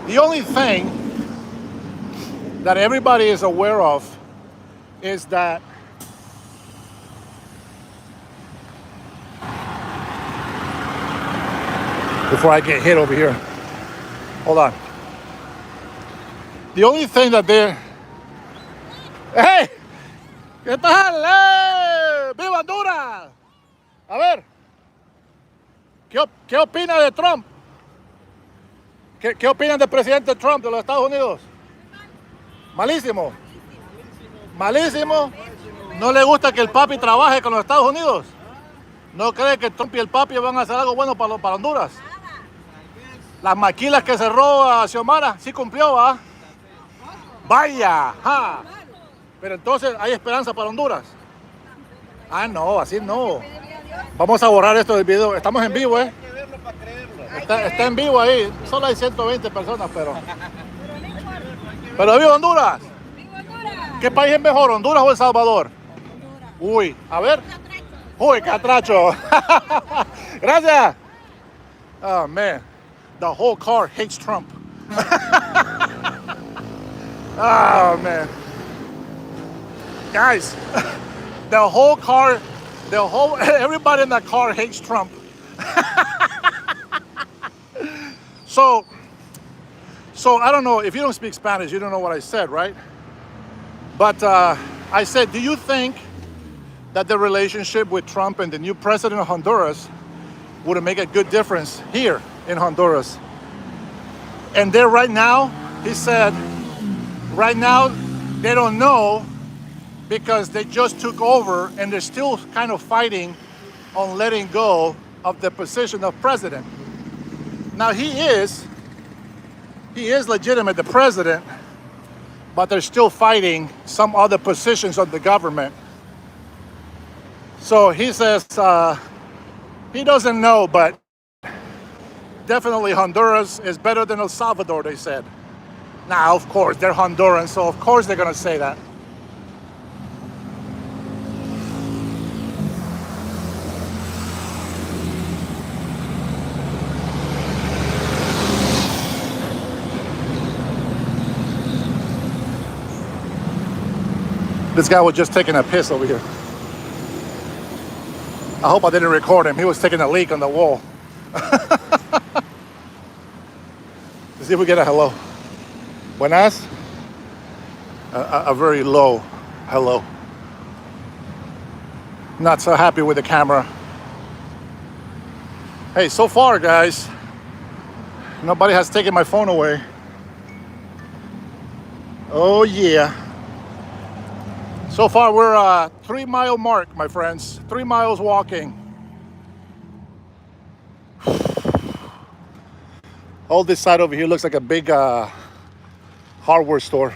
The only thing that everybody is aware of is that before I get hit over here, hold on. The only thing that they're, hey, ¿qué tal? ¡Viva Honduras! A ver, ¿qué opina de Trump? ¿Qué opinan del presidente Trump de los Estados Unidos? Malísimo. Malísimo. ¿No le gusta que el papi trabaje con los Estados Unidos? ¿No cree que Trump y el papi van a hacer algo bueno para Honduras? Las maquilas que cerró a Xiomara, sí cumplió, ¿ah? Vaya, ja. Pero entonces hay esperanza para Honduras. Ah, no, así no. Vamos a borrar esto del video. Estamos en vivo, ¿eh? Está en vivo ahí. Solo hay 120 personas, pero viva Honduras. ¿Qué país es mejor, Honduras o El Salvador? Uy, a ver. Uy, catracho. Gracias. Oh, man. The whole car hates Trump. Oh, man. Guys, everybody in that car hates Trump. So I don't know, if you don't speak Spanish, you don't know what I said, right? But I said, do you think that the relationship with Trump and the new president of Honduras would make a good difference here in Honduras? And there right now, he said, right now they don't know because they just took over and they're still kind of fighting on letting go of the position of president. Now he is legitimate, the president, but they're still fighting some other positions of the government. So he says he doesn't know, but definitely Honduras is better than El Salvador, they said. Now, of course, they're Honduran, so of course they're going to say that. This guy was just taking a piss over here. I hope I didn't record him. He was taking a leak on the wall. Let's see if we get a hello. Buenas. A very low hello. Not so happy with the camera. Hey, so far, guys, nobody has taken my phone away. Oh, yeah. So far, we're 3 mile mark, my friends. 3 miles walking. All this side over here looks like a big hardware store.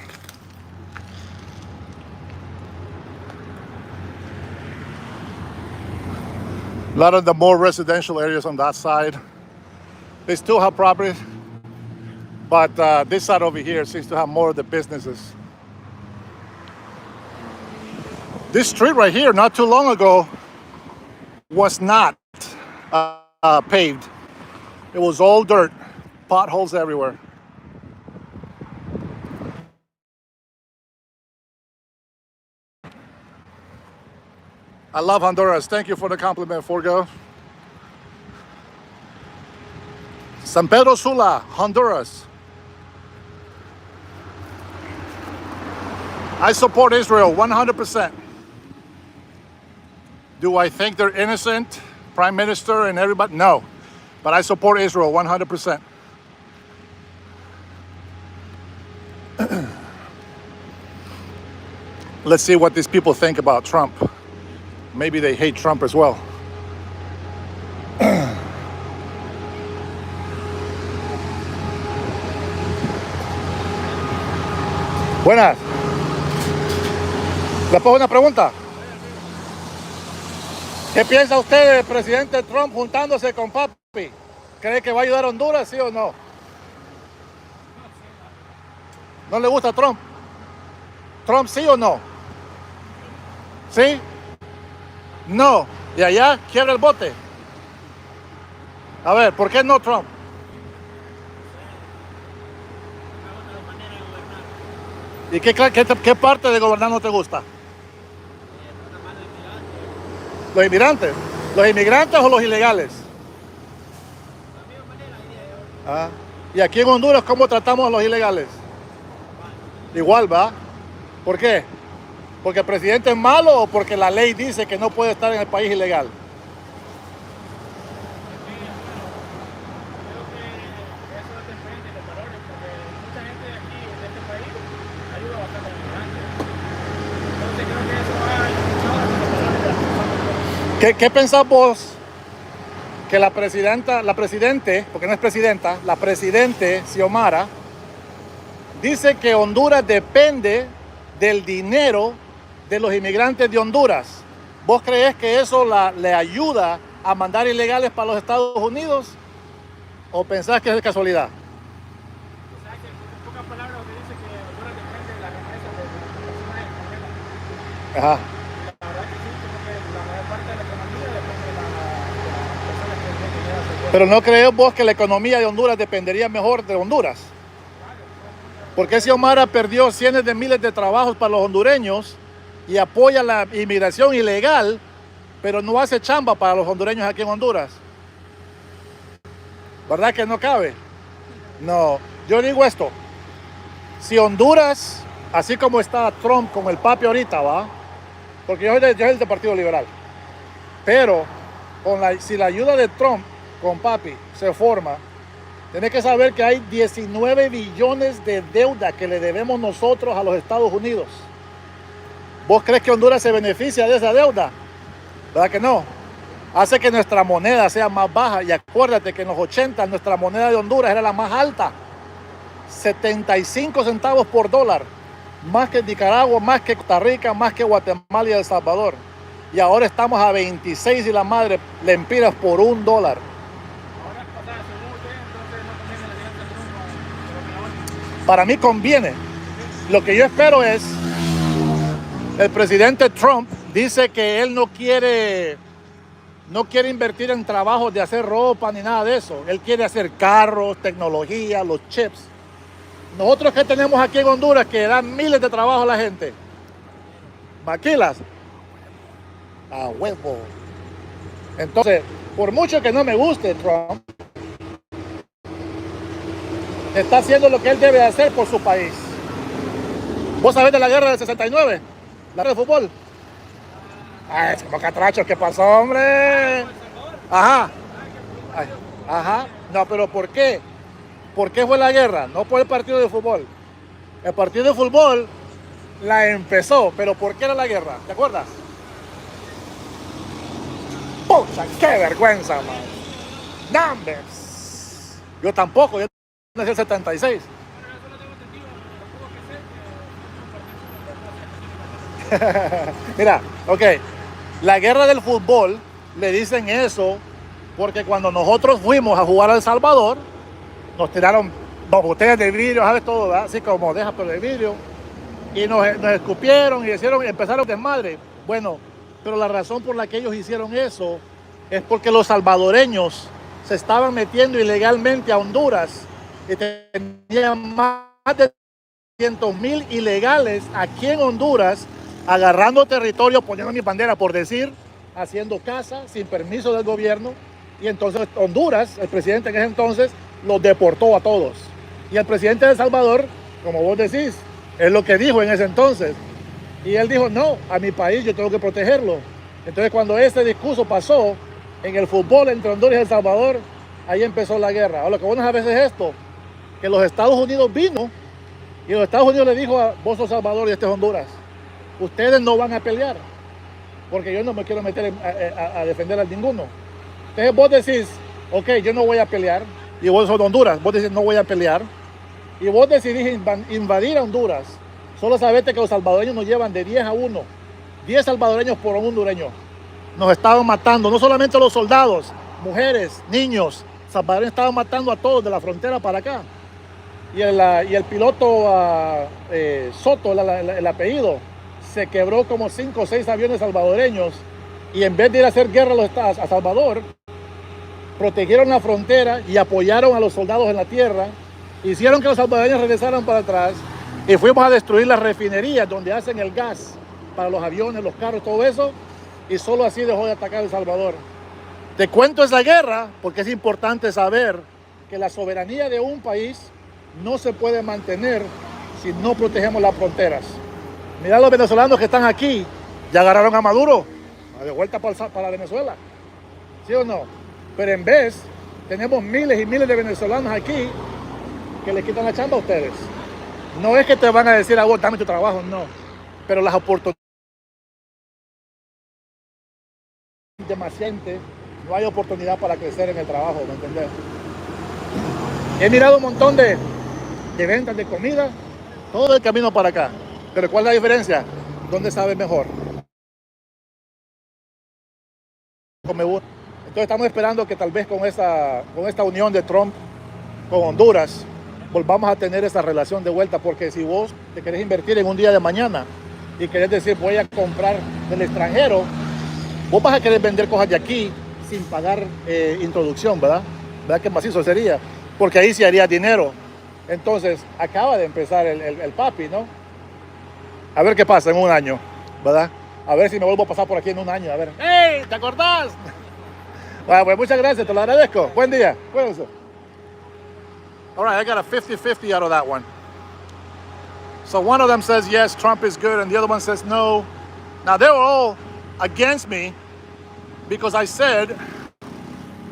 A lot of the more residential areas on that side, they still have property, but this side over here seems to have more of the businesses. This street right here, not too long ago, was not paved. It was all dirt, potholes everywhere. I love Honduras. Thank you for the compliment, Forgo. San Pedro Sula, Honduras. I support Israel 100%. Do I think they're innocent, Prime Minister and everybody? No, but I support Israel 100%. Let's see what these people think about Trump. Maybe they hate Trump as well. Buenas. ¿Le pongo una pregunta? ¿Qué piensa usted del presidente Trump juntándose con papi? ¿Cree que va a ayudar a Honduras, sí o no? ¿No le gusta Trump? ¿Trump sí o no? ¿Sí? No. ¿Y allá quiebra el bote? A ver, ¿por qué no Trump? ¿Y qué parte de gobernar no te gusta? ¿Los inmigrantes? ¿Los inmigrantes o los ilegales? Ah. ¿Y aquí en Honduras cómo tratamos a los ilegales? Igual, ¿va? ¿Por qué? ¿Porque el presidente es malo o porque la ley dice que no puede estar en el país ilegal? ¿Qué pensás vos que la presidente, porque no es presidenta, la presidente Xiomara, dice que Honduras depende del dinero de los inmigrantes de Honduras? ¿Vos creés que eso le ayuda a mandar ilegales para los Estados Unidos? ¿O pensás que es de casualidad? O sea, que en pocas palabras lo que dice que Honduras depende de las remesas de las personas extranjeras. Ajá. La verdad que sí, porque la mayor parte de la economía depende de las personas que vienen de esa. Pero ¿no crees vos que la economía de Honduras dependería mejor de Honduras? ¿Por qué Xiomara perdió cientos de miles de trabajos para los hondureños y apoya la inmigración ilegal, pero no hace chamba para los hondureños aquí en Honduras? ¿Verdad que no cabe? No, yo digo esto. Si Honduras, así como está Trump con el papi ahorita, ¿va? Porque yo soy del Partido Liberal. Pero si la ayuda de Trump con papi se forma, tenés que saber que hay 19 billones de deuda que le debemos nosotros a los Estados Unidos. ¿Vos crees que Honduras se beneficia de esa deuda? ¿Verdad que no? Hace que nuestra moneda sea más baja. Y acuérdate que en los 80 nuestra moneda de Honduras era la más alta. 75 centavos por dólar. Más que Nicaragua, más que Costa Rica, más que Guatemala y El Salvador. Y ahora estamos a 26 y la madre lempiras por $1. Ahora, o sea, según ustedes, Para mí conviene. Lo que yo espero es, el presidente Trump dice que él no quiere invertir en trabajos de hacer ropa ni nada de eso. Él quiere hacer carros, tecnología, los chips. Nosotros que tenemos aquí en Honduras que dan miles de trabajo a la gente. Maquilas. A huevo. Entonces, por mucho que no me guste Trump, está haciendo lo que él debe hacer por su país. ¿Vos sabés de la guerra del 69? La guerra de fútbol. Ay, como catrachos, ¿qué pasó, hombre? Ajá. Ay, ajá. No, pero ¿por qué? ¿Por qué fue la guerra? No por el partido de fútbol. El partido de fútbol la empezó, pero ¿por qué era la guerra? ¿Te acuerdas? ¡Pucha, qué vergüenza, man! ¡Numbers! Yo tampoco, yo nací en el 76. Mira, ok, la guerra del fútbol le dicen eso porque cuando nosotros fuimos a jugar a El Salvador, nos tiraron botellas de vidrio, ¿sabes? Todo, ¿verdad? Así como dejas pero de vidrio, y nos escupieron y empezaron desmadre. Bueno, pero la razón por la que ellos hicieron eso es porque los salvadoreños se estaban metiendo ilegalmente a Honduras y tenían más de 200,000 ilegales aquí en Honduras, agarrando territorio, poniendo mi bandera por decir, haciendo casa sin permiso del gobierno. Y entonces Honduras, el presidente en ese entonces, los deportó a todos. Y el presidente de El Salvador, como vos decís, es lo que dijo en ese entonces. Y él dijo, no, a mi país yo tengo que protegerlo. Entonces cuando ese discurso pasó en el fútbol entre Honduras y El Salvador, ahí empezó la guerra. Ahora, lo que bueno a veces es esto, que los Estados Unidos vino y los Estados Unidos le dijo a vos sos Salvador y este es Honduras, ustedes no van a pelear, porque yo no me quiero meter a defender a ninguno. Entonces vos decís, ok, yo no voy a pelear, y vos sos de Honduras, vos decís no voy a pelear, y vos decidís invadir a Honduras. Solo sabete que los salvadoreños nos llevan de 10 a 1, 10 salvadoreños por un hondureño. Nos estaban matando, no solamente a los soldados, mujeres, niños, salvadoreños estaban matando a todos de la frontera para acá. Y el piloto Soto, el apellido, se quebró como 5 o 6 aviones salvadoreños, y en vez de ir a hacer guerra a Salvador, protegieron la frontera y apoyaron a los soldados en la tierra, hicieron que los salvadoreños regresaran para atrás, y fuimos a destruir las refinerías donde hacen el gas para los aviones, los carros, todo eso, y solo así dejó de atacar El Salvador. Te cuento esa guerra porque es importante saber que la soberanía de un país no se puede mantener si no protegemos las fronteras. Mirá los venezolanos que están aquí, ya agarraron a Maduro, de vuelta para Venezuela, ¿sí o no? Pero en vez, tenemos miles y miles de venezolanos aquí que le quitan la chamba a ustedes. No es que te van a decir a vos, dame tu trabajo, no. Pero las oportunidades, demasiada gente, no hay oportunidad para crecer en el trabajo, ¿me entendés? He mirado un montón de ventas de comida, todo el camino para acá. Pero ¿cuál es la diferencia? ¿Dónde sabe mejor? Entonces estamos esperando que tal vez con esta unión de Trump con Honduras volvamos a tener esa relación de vuelta, porque si vos te querés invertir en un día de mañana y querés decir voy a comprar del extranjero, vos vas a querer vender cosas de aquí sin pagar introducción, ¿verdad? ¿Verdad que macizo sería? Porque ahí sí haría dinero. Entonces acaba de empezar el papi, ¿no? A ver qué pasa en un año, ¿verdad? A ver si me vuelvo a pasar por aquí en un año, a ver. ¡Hey! ¿Te acordás? Bueno, pues muchas gracias, te lo agradezco. Buen día. Cuídense. All right, I got a 50-50 out of that one. So one of them says, yes, Trump is good, and the other one says no. Now, they were all against me because I said,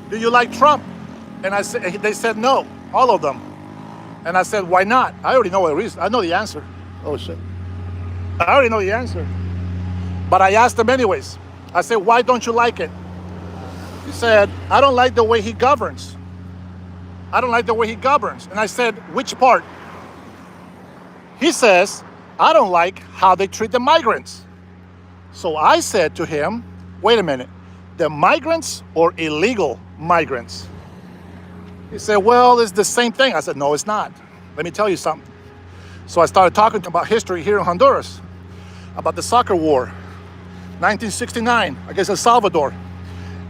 do you like Trump? And they said no, all of them. And I said, why not? I already know the reason. I know the answer. Oh, shit. I already know the answer. But I asked them anyways. I said, why don't you like it? He said, I don't like the way he governs. I don't like the way he governs. And I said, which part? He says, I don't like how they treat the migrants. So I said to him, wait a minute, the migrants or illegal migrants? He said, well, it's the same thing. I said, no, it's not. Let me tell you something. So I started talking about history here in Honduras, about the soccer war, 1969 against El Salvador.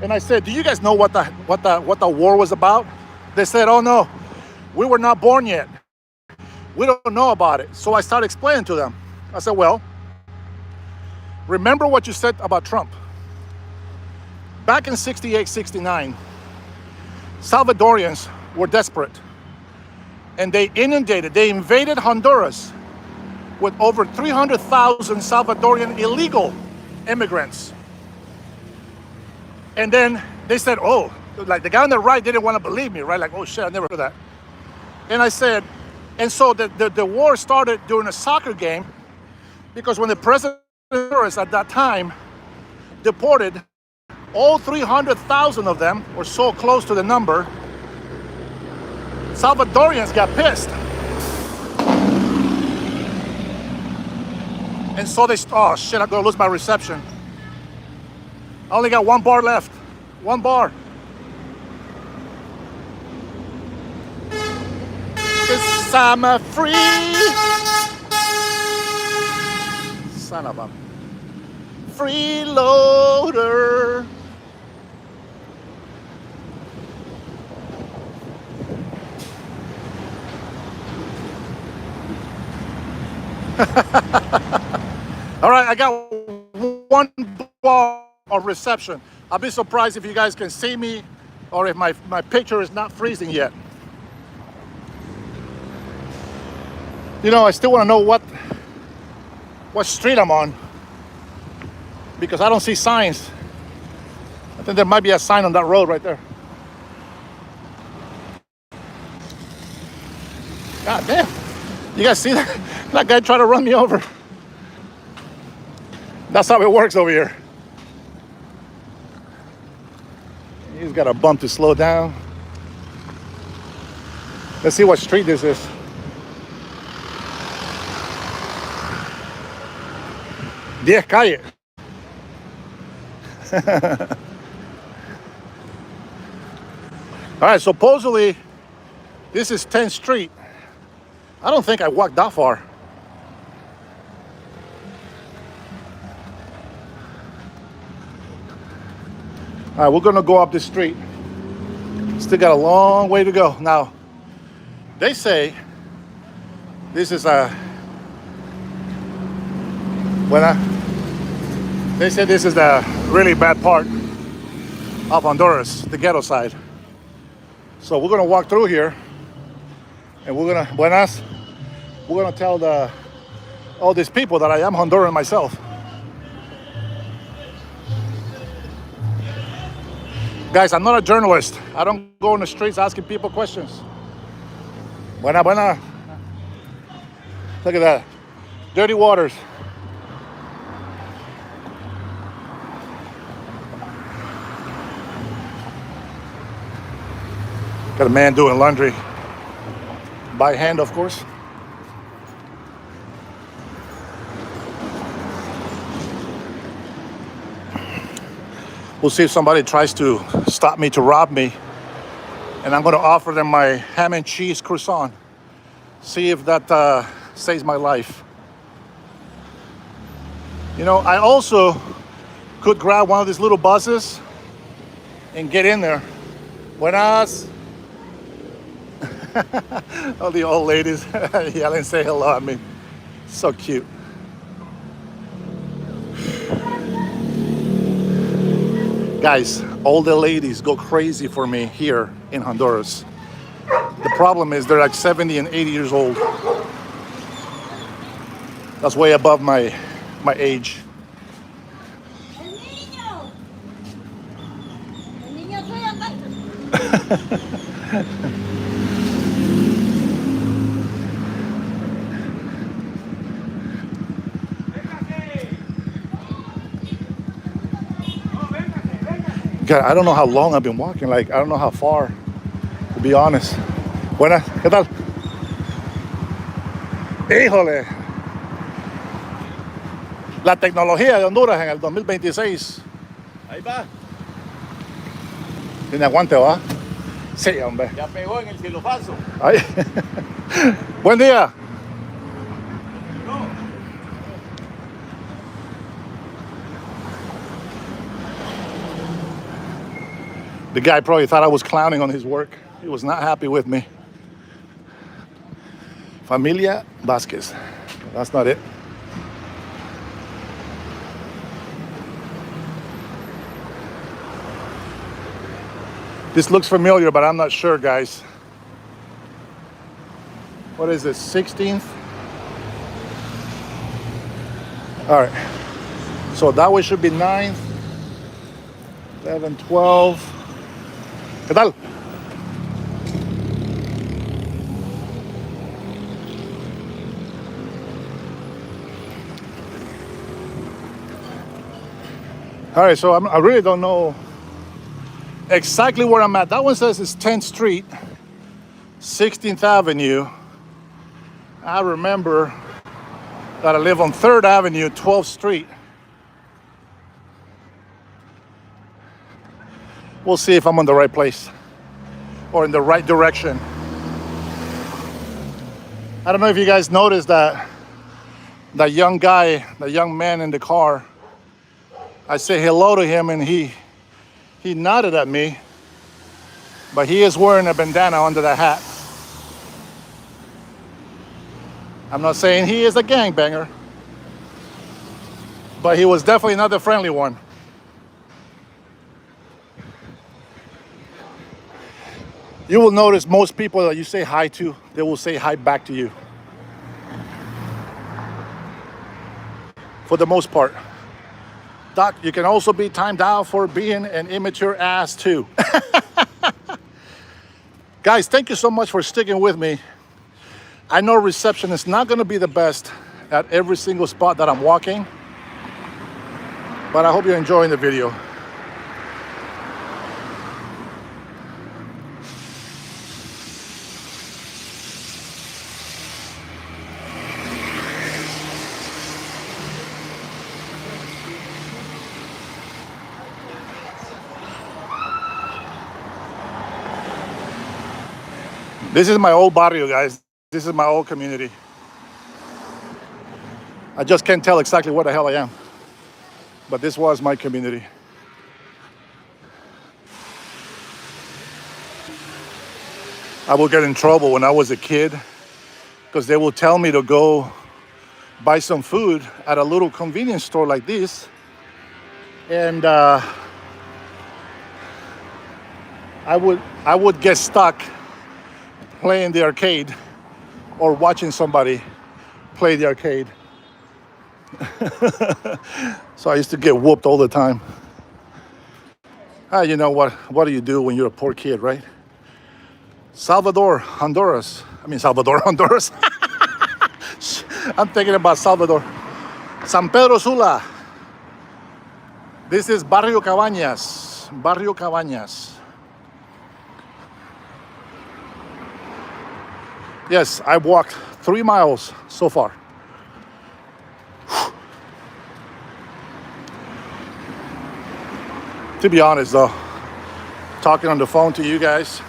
And I said, do you guys know what the war was about? They said, oh no, we were not born yet. We don't know about it. So I started explaining to them. I said, well, remember what you said about Trump. Back in 68, 69, Salvadorians were desperate. And they invaded Honduras with over 300,000 Salvadorian illegal immigrants. And then they said, oh, like the guy on the right didn't want to believe me, right? Like, oh shit, I never heard that. And I said, and so the war started during a soccer game, because when the president of Honduras at that time deported all 300,000 of them, or so close to the number, Salvadorians got pissed. And so they, oh shit, I'm gonna lose my reception. I only got one bar left. One bar. Cause I'm a free son of a freeloader. All right, I got one bar of reception. I'll be surprised if you guys can see me or if my picture is not freezing yet. You know, I still want to know what street I'm on, because I don't see signs. I think there might be a sign on that road right there. God damn. You guys see that? That guy tried to run me over. That's how it works over here. He's got a bump to slow down. Let's see what street this is. Diez calle. All right, supposedly this is 10th Street. I don't think I walked that far. All right, we're gonna go up this street. Still got a long way to go. Now, they say this is they say this is the really bad part of Honduras, the ghetto side. So we're gonna walk through here, and we're gonna tell all these people that I am Honduran myself. Guys, I'm not a journalist. I don't go in the streets asking people questions. Buena, buena. Look at that. Dirty waters. Got a man doing laundry. By hand, of course. We'll see if somebody tries to stop me to rob me. And I'm going to offer them my ham and cheese croissant. See if that saves my life. You know, I also could grab one of these little buses and get in there. Buenas. All the old ladies yelling, say hello at me. So cute. Guys, all the ladies go crazy for me here in Honduras. The problem is they're like 70 and 80 years old. That's way above my age. God, I don't know how long I've been walking. Like, I don't know how far, to be honest. Buenas, ¿qué tal? Híjole. La tecnología de Honduras en el 2026. Ahí va. Tiene aguante, ¿va? Sí, hombre. Ya pegó en el cilofazo. Ay. Buen día. The guy probably thought I was clowning on his work. He was not happy with me. Familia Vasquez. That's not it. This looks familiar, but I'm not sure, guys. What is this, 16th? All right. So that way should be 9th, 11, 12. ¿Qué tal? All right, so I really don't know exactly where I'm at. That one says it's 10th Street, 16th Avenue. I remember that I live on 3rd Avenue, 12th Street. We'll see if I'm on the right place or in the right direction. I don't know if you guys noticed that young guy, the young man in the car, I say hello to him and he nodded at me, but he is wearing a bandana under the hat. I'm not saying he is a gangbanger, but he was definitely not the friendly one. You will notice most people that you say hi to, they will say hi back to you. For the most part. Doc, you can also be timed out for being an immature ass too. Guys, thank you so much for sticking with me. I know reception is not going to be the best at every single spot that I'm walking, but I hope you're enjoying the video. This is my old barrio, guys. This is my old community. I just can't tell exactly where the hell I am, but this was my community. I would get in trouble when I was a kid because they will tell me to go buy some food at a little convenience store like this, and I would get stuck playing the arcade or watching somebody play the arcade. So I used to get whooped all the time. You know what do you do when you're a poor kid, right? Salvador, Honduras. Honduras. I'm thinking about Salvador. San Pedro Sula. This is Barrio Cabañas. Barrio Cabañas. Yes, I've walked 3 miles so far. To be honest though, talking on the phone to you guys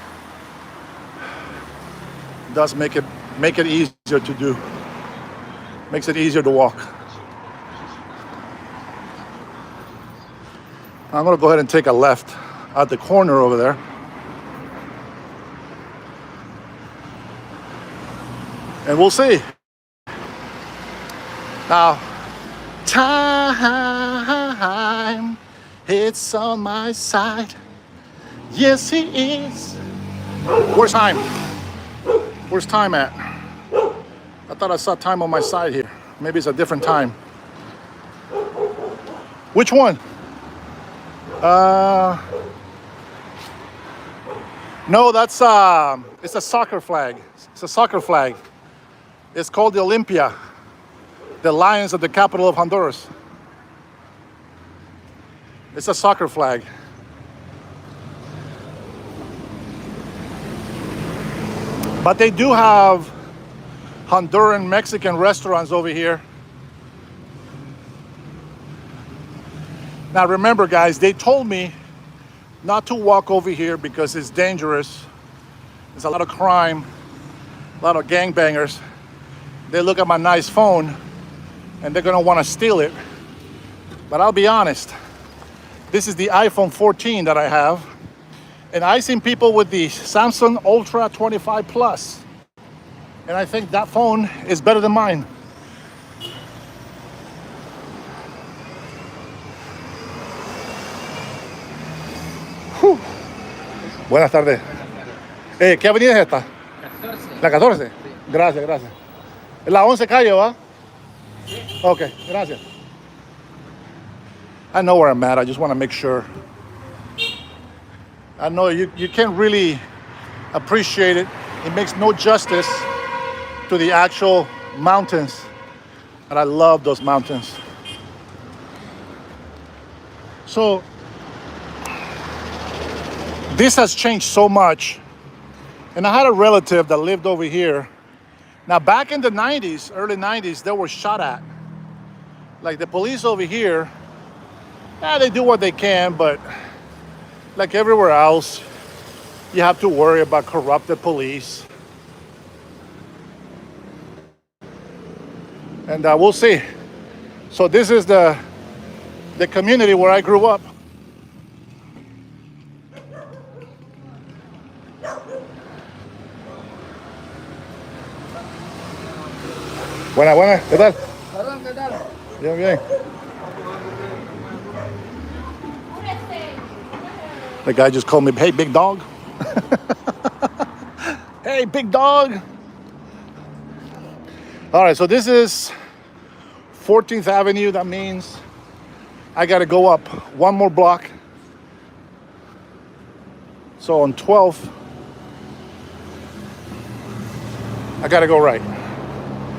does make it easier to do. Makes it easier to walk. I'm gonna go ahead and take a left at the corner over there. And we'll see. Now, time, it's on my side. Yes, it is. Where's time? Where's time at? I thought I saw time on my side here. Maybe it's a different time. Which one? No, that's it's a soccer flag. It's a soccer flag. It's called the Olympia, the Lions of the capital of Honduras. It's a soccer flag. But they do have Honduran Mexican restaurants over here. Now remember, guys, they told me not to walk over here because it's dangerous. There's a lot of crime, a lot of gangbangers. They look at my nice phone and they're gonna wanna steal it. But I'll be honest, this is the iPhone 14 that I have, And I seen people with the Samsung Ultra 25 Plus. And I think that phone is better than mine. Whew. Buenas tardes. ¿Qué avenida es esta? 14. La 14. Gracias, gracias. Es la 11 calle, ¿va? Ok, gracias. I know where I'm at. I just want to make sure. I know you can't really appreciate it. It makes no justice to the actual mountains. And I love those mountains. So, this has changed so much. And I had a relative that lived over here. Now, back in the 90s, early 90s, they were shot at. Like the police over here, they do what they can, but like everywhere else, you have to worry about corrupted police. And we'll see. So this is the community where I grew up. Buena, buena, ¿qué tal? Perdón, ¿qué tal? Bien, bien. The guy just called me, hey, big dog. Hey, big dog. All right, so this is 14th Avenue. That means I got to go up one more block. So on 12th, I got to go right.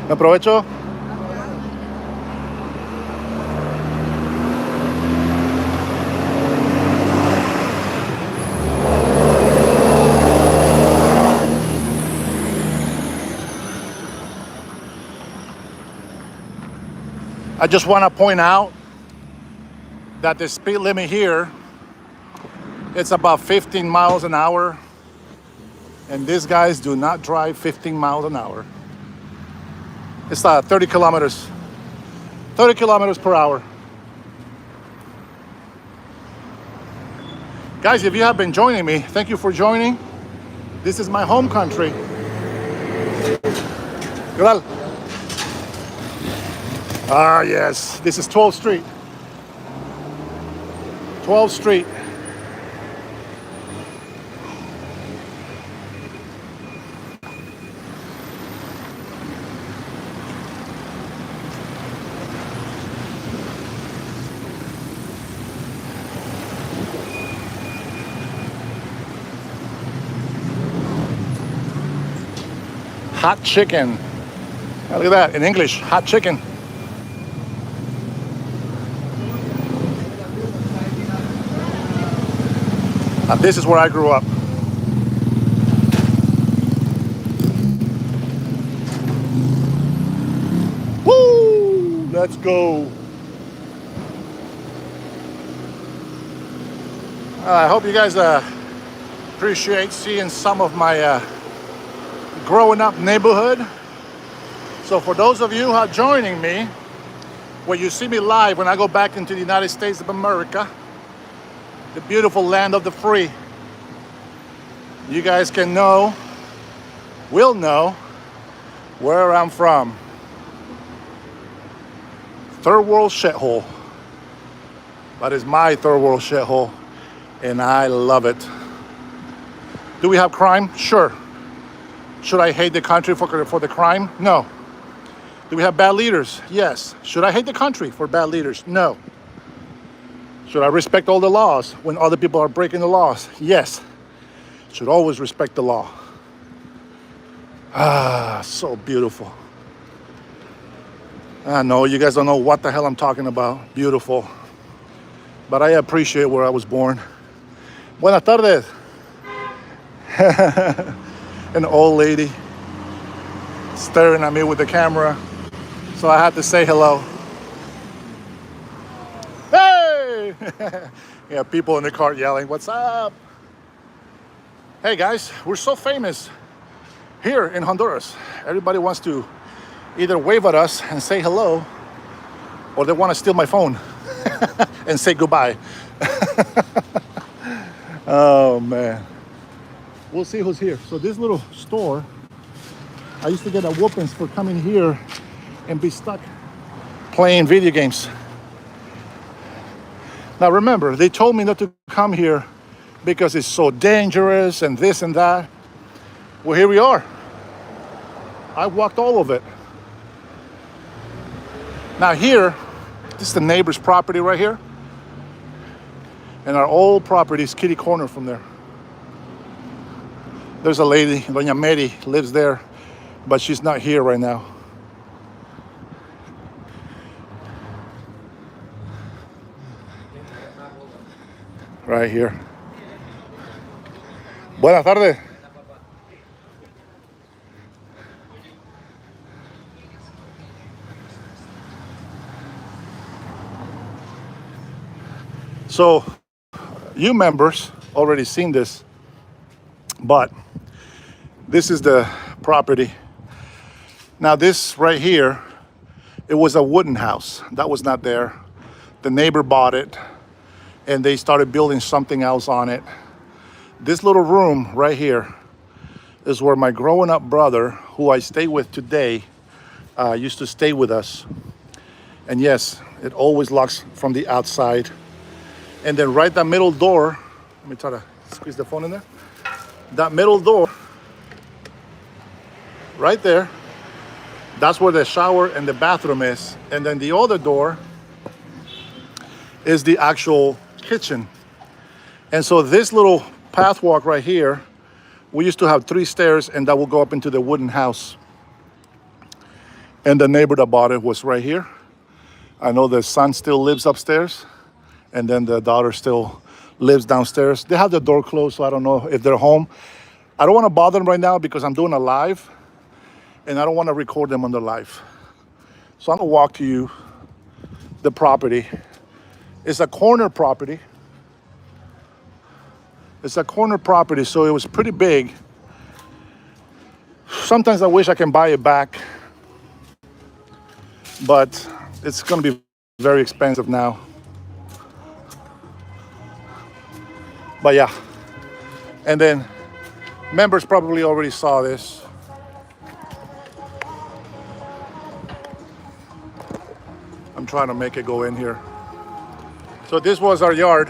¿Me aprovecho? I just want to point out that the speed limit here, it's about 15 miles an hour. And these guys do not drive 15 miles an hour. It's 30 kilometers per hour. Guys, if you have been joining me, thank you for joining. This is my home country. ¿Qué tal? Ah, yes, this is 12th Street. 12th Street. Hot chicken. Oh, look at that, in English, hot chicken. And this is where I grew up. Woo! Let's go. I hope you guys appreciate seeing some of my growing up neighborhood. So for those of you who are joining me, where you see me live when I go back into the United States of America, the beautiful land of the free, you guys will know where I'm from. Third world shithole. That is my third world shithole, and I love it. Do we have crime? Sure. Should I hate the country for the crime? No. Do we have bad leaders? Yes. Should I hate the country for bad leaders? No. Should I respect all the laws when other people are breaking the laws? Yes. Should always respect the law. Ah, so beautiful. I know you guys don't know what the hell I'm talking about. Beautiful. But I appreciate where I was born. Buenas tardes. An old lady staring at me with the camera. So I had to say hello. Hey! Yeah, people in the car yelling, what's up? Hey guys, we're so famous here in Honduras. Everybody wants to either wave at us and say hello, or they want to steal my phone and say goodbye. Oh man. We'll see who's here. So this little store, I used to get a whoopings for coming here and be stuck playing video games. Now remember, they told me not to come here because it's so dangerous and this and that. Well, here we are. I walked all of it. Now here, this is the neighbor's property right here. And our old property is kitty corner from there. There's a lady, Doña Mary, lives there, but she's not here right now. Right here. Buenas tardes. So, you members already seen this, but this is the property. Now this right here, it was a wooden house. That was not there. The neighbor bought it and they started building something else on it. This little room right here is where my growing up brother, who I stay with today, used to stay with us. And yes, it always locks from the outside. And then right that middle door, let me try to squeeze the phone in there. That middle door, right there, that's where the shower and the bathroom is. And then the other door is the actual kitchen. And so this little pathwalk right here, we used to have 3 stairs and that will go up into the wooden house. And the neighbor that bought it was right here. I know the son still lives upstairs. And then the daughter still lives downstairs. They have the door closed, so I don't know if they're home. I don't want to bother them right now because I'm doing a live, and I don't want to record them on the live. So I'm gonna walk to you the property. It's a corner property. It's a corner property, so it was pretty big. Sometimes I wish I can buy it back, but it's gonna be very expensive now. But yeah, and then members probably already saw this. I'm trying to make it go in here. So this was our yard.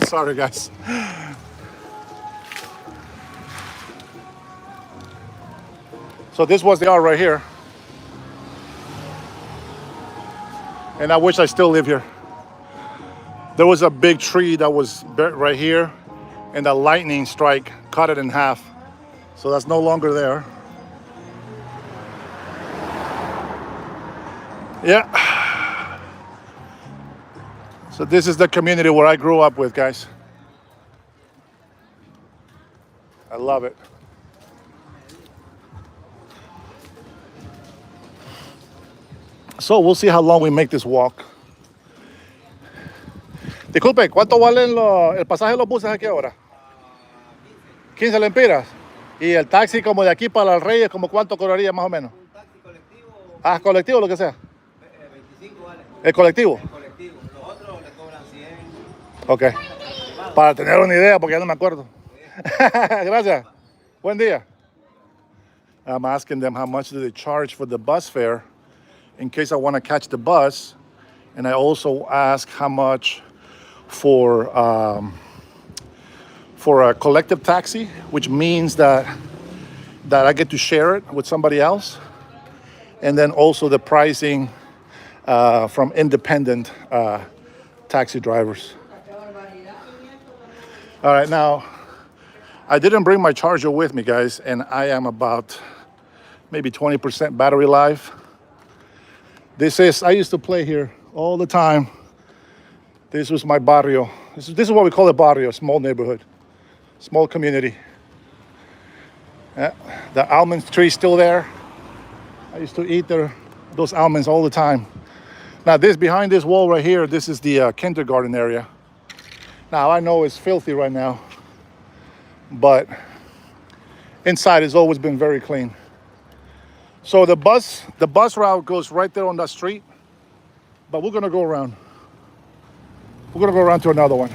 Sorry guys. So this was the yard right here. And I wish I still live here. There was a big tree that was right here, and a lightning strike cut it in half. So that's no longer there. Yeah. So this is the community where I grew up with, guys. I love it. So we'll see how long we make this walk. Disculpe, ¿cuánto valen el pasaje de los buses aquí ahora? 15 lempiras. Y el taxi como de aquí para el Reyes, ¿como cuánto cobraría más o menos? Un taxi colectivo, Ah, colectivo, lo que sea. 25 vale. ¿El colectivo? El colectivo. Los otros le cobran 100. Ok. Para tener una idea, porque ya no me acuerdo. Gracias. Buen día. I'm asking them how much do they charge for the bus fare in case I want to catch the bus. And I also ask how much for a collective taxi, which means that I get to share it with somebody else. And then also the pricing from independent taxi drivers. All right, now, I didn't bring my charger with me, guys, and I am about maybe 20% battery life. This is, I used to play here all the time. This was my barrio. This is what we call a barrio, small neighborhood, small community. Yeah, the almond tree is still there. I used to eat those almonds all the time. Now this, behind this wall right here, this is the kindergarten area. Now I know it's filthy right now, but inside has always been very clean. So the bus route goes right there on that street, but we're gonna go around. We're gonna go around to another one.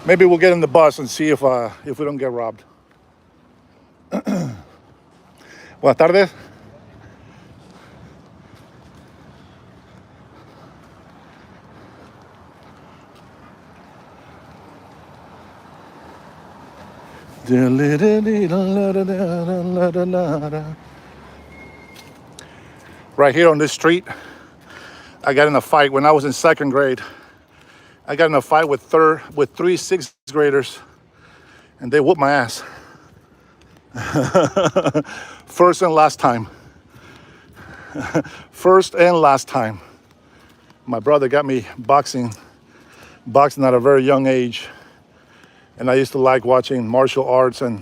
Maybe we'll get in the bus and see if we don't get robbed. Buenas tardes. Right here on this street, I got in a fight when I was in second grade. I got in a fight with three sixth graders, and they whooped my ass. First and last time. First and last time. My brother got me boxing at a very young age. And I used to like watching martial arts, and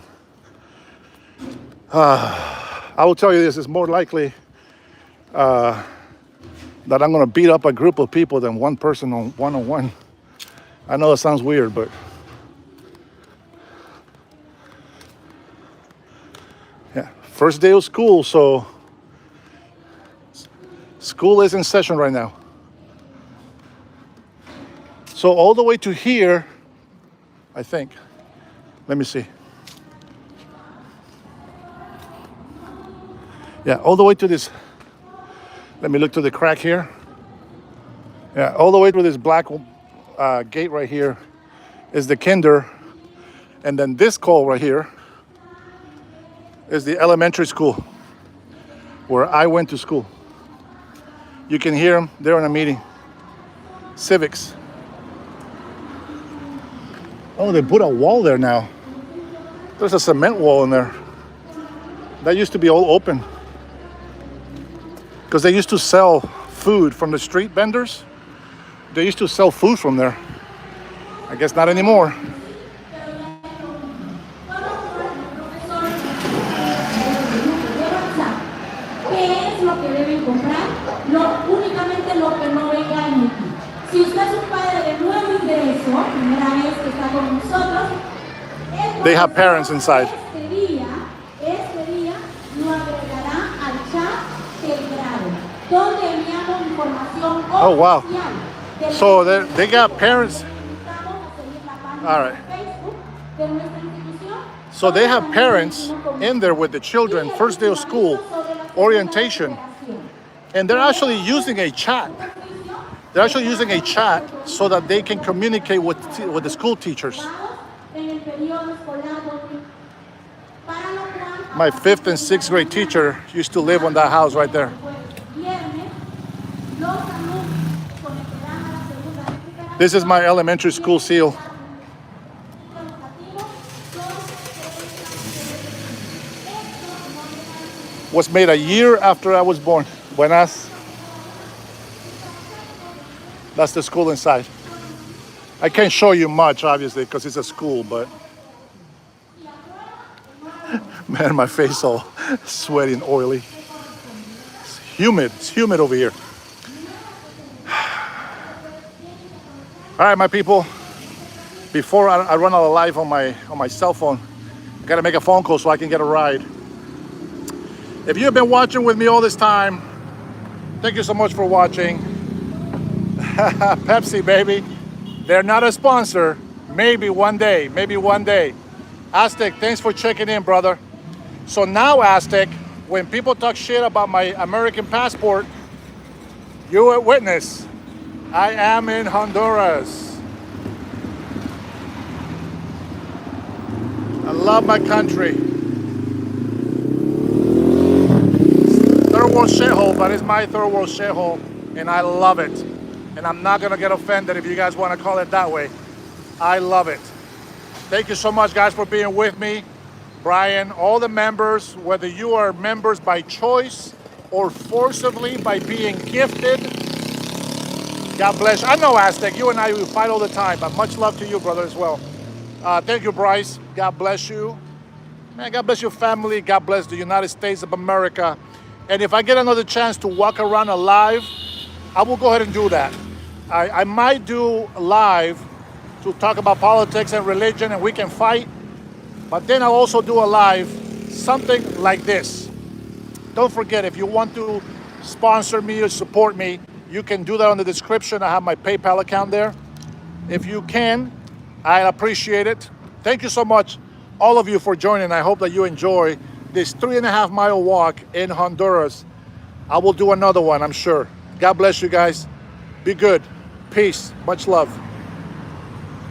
I will tell you this, it's more likely that I'm gonna beat up a group of people than one person on one-on-one. I know it sounds weird, but yeah, first day of school, so school is in session right now. So all the way to here, I think. Let me see. Yeah, all the way to this. Let me look to the crack here. Yeah, all the way to this black gate right here is the kinder. And then this call right here is the elementary school where I went to school. You can hear them. They're in a meeting. Civics. Oh, they put a wall there now. There's a cement wall in there. That used to be all open. Because they used to sell food from the street vendors. They used to sell food from there. I guess not anymore. Si usted es un padre de nuevo ingreso, primera vez que está con nosotros, they have parents inside. Este día lo agregará al chat del grado, donde enviamos información oficial. Oh, wow. So they got parents. All right. So they have parents in there with the children, first day of school, orientation, and they're actually using a chat. They're actually using a chat so that they can communicate with the school teachers. My 5th and 6th grade teacher used to live on that house right there. This is my elementary school seal. Was made a year after I was born. Buenas. That's the school inside. I can't show you much, obviously, because it's a school, but man, my face all sweaty and oily. It's humid. It's humid over here. All right, my people. Before I run out of life on my cell phone, I gotta make a phone call so I can get a ride. If you've been watching with me all this time, thank you so much for watching. Pepsi, baby. They're not a sponsor. Maybe one day. Maybe one day. Aztec, thanks for checking in, brother. So now, Aztec, when people talk shit about my American passport, you're a witness. I am in Honduras. I love my country. Third world shithole, but it's my third world shithole, and I love it. And I'm not gonna get offended if you guys wanna call it that way. I love it. Thank you so much, guys, for being with me. Brian, all the members, whether you are members by choice or forcibly by being gifted, God bless you. I know, Aztec, you and I, we fight all the time, but much love to you, brother, as well. Thank you, Bryce. God bless you. Man, God bless your family. God bless the United States of America. And if I get another chance to walk around alive, I will go ahead and do that. I might do live to talk about politics and religion, and we can fight. But then I'll also do a live, something like this. Don't forget, if you want to sponsor me or support me, you can do that on the description. I have my PayPal account there. If you can, I appreciate it. Thank you so much, all of you, for joining. I hope that you enjoy this 3.5 mile walk in Honduras. I will do another one, I'm sure. God bless you guys. Be good. Peace. Much love.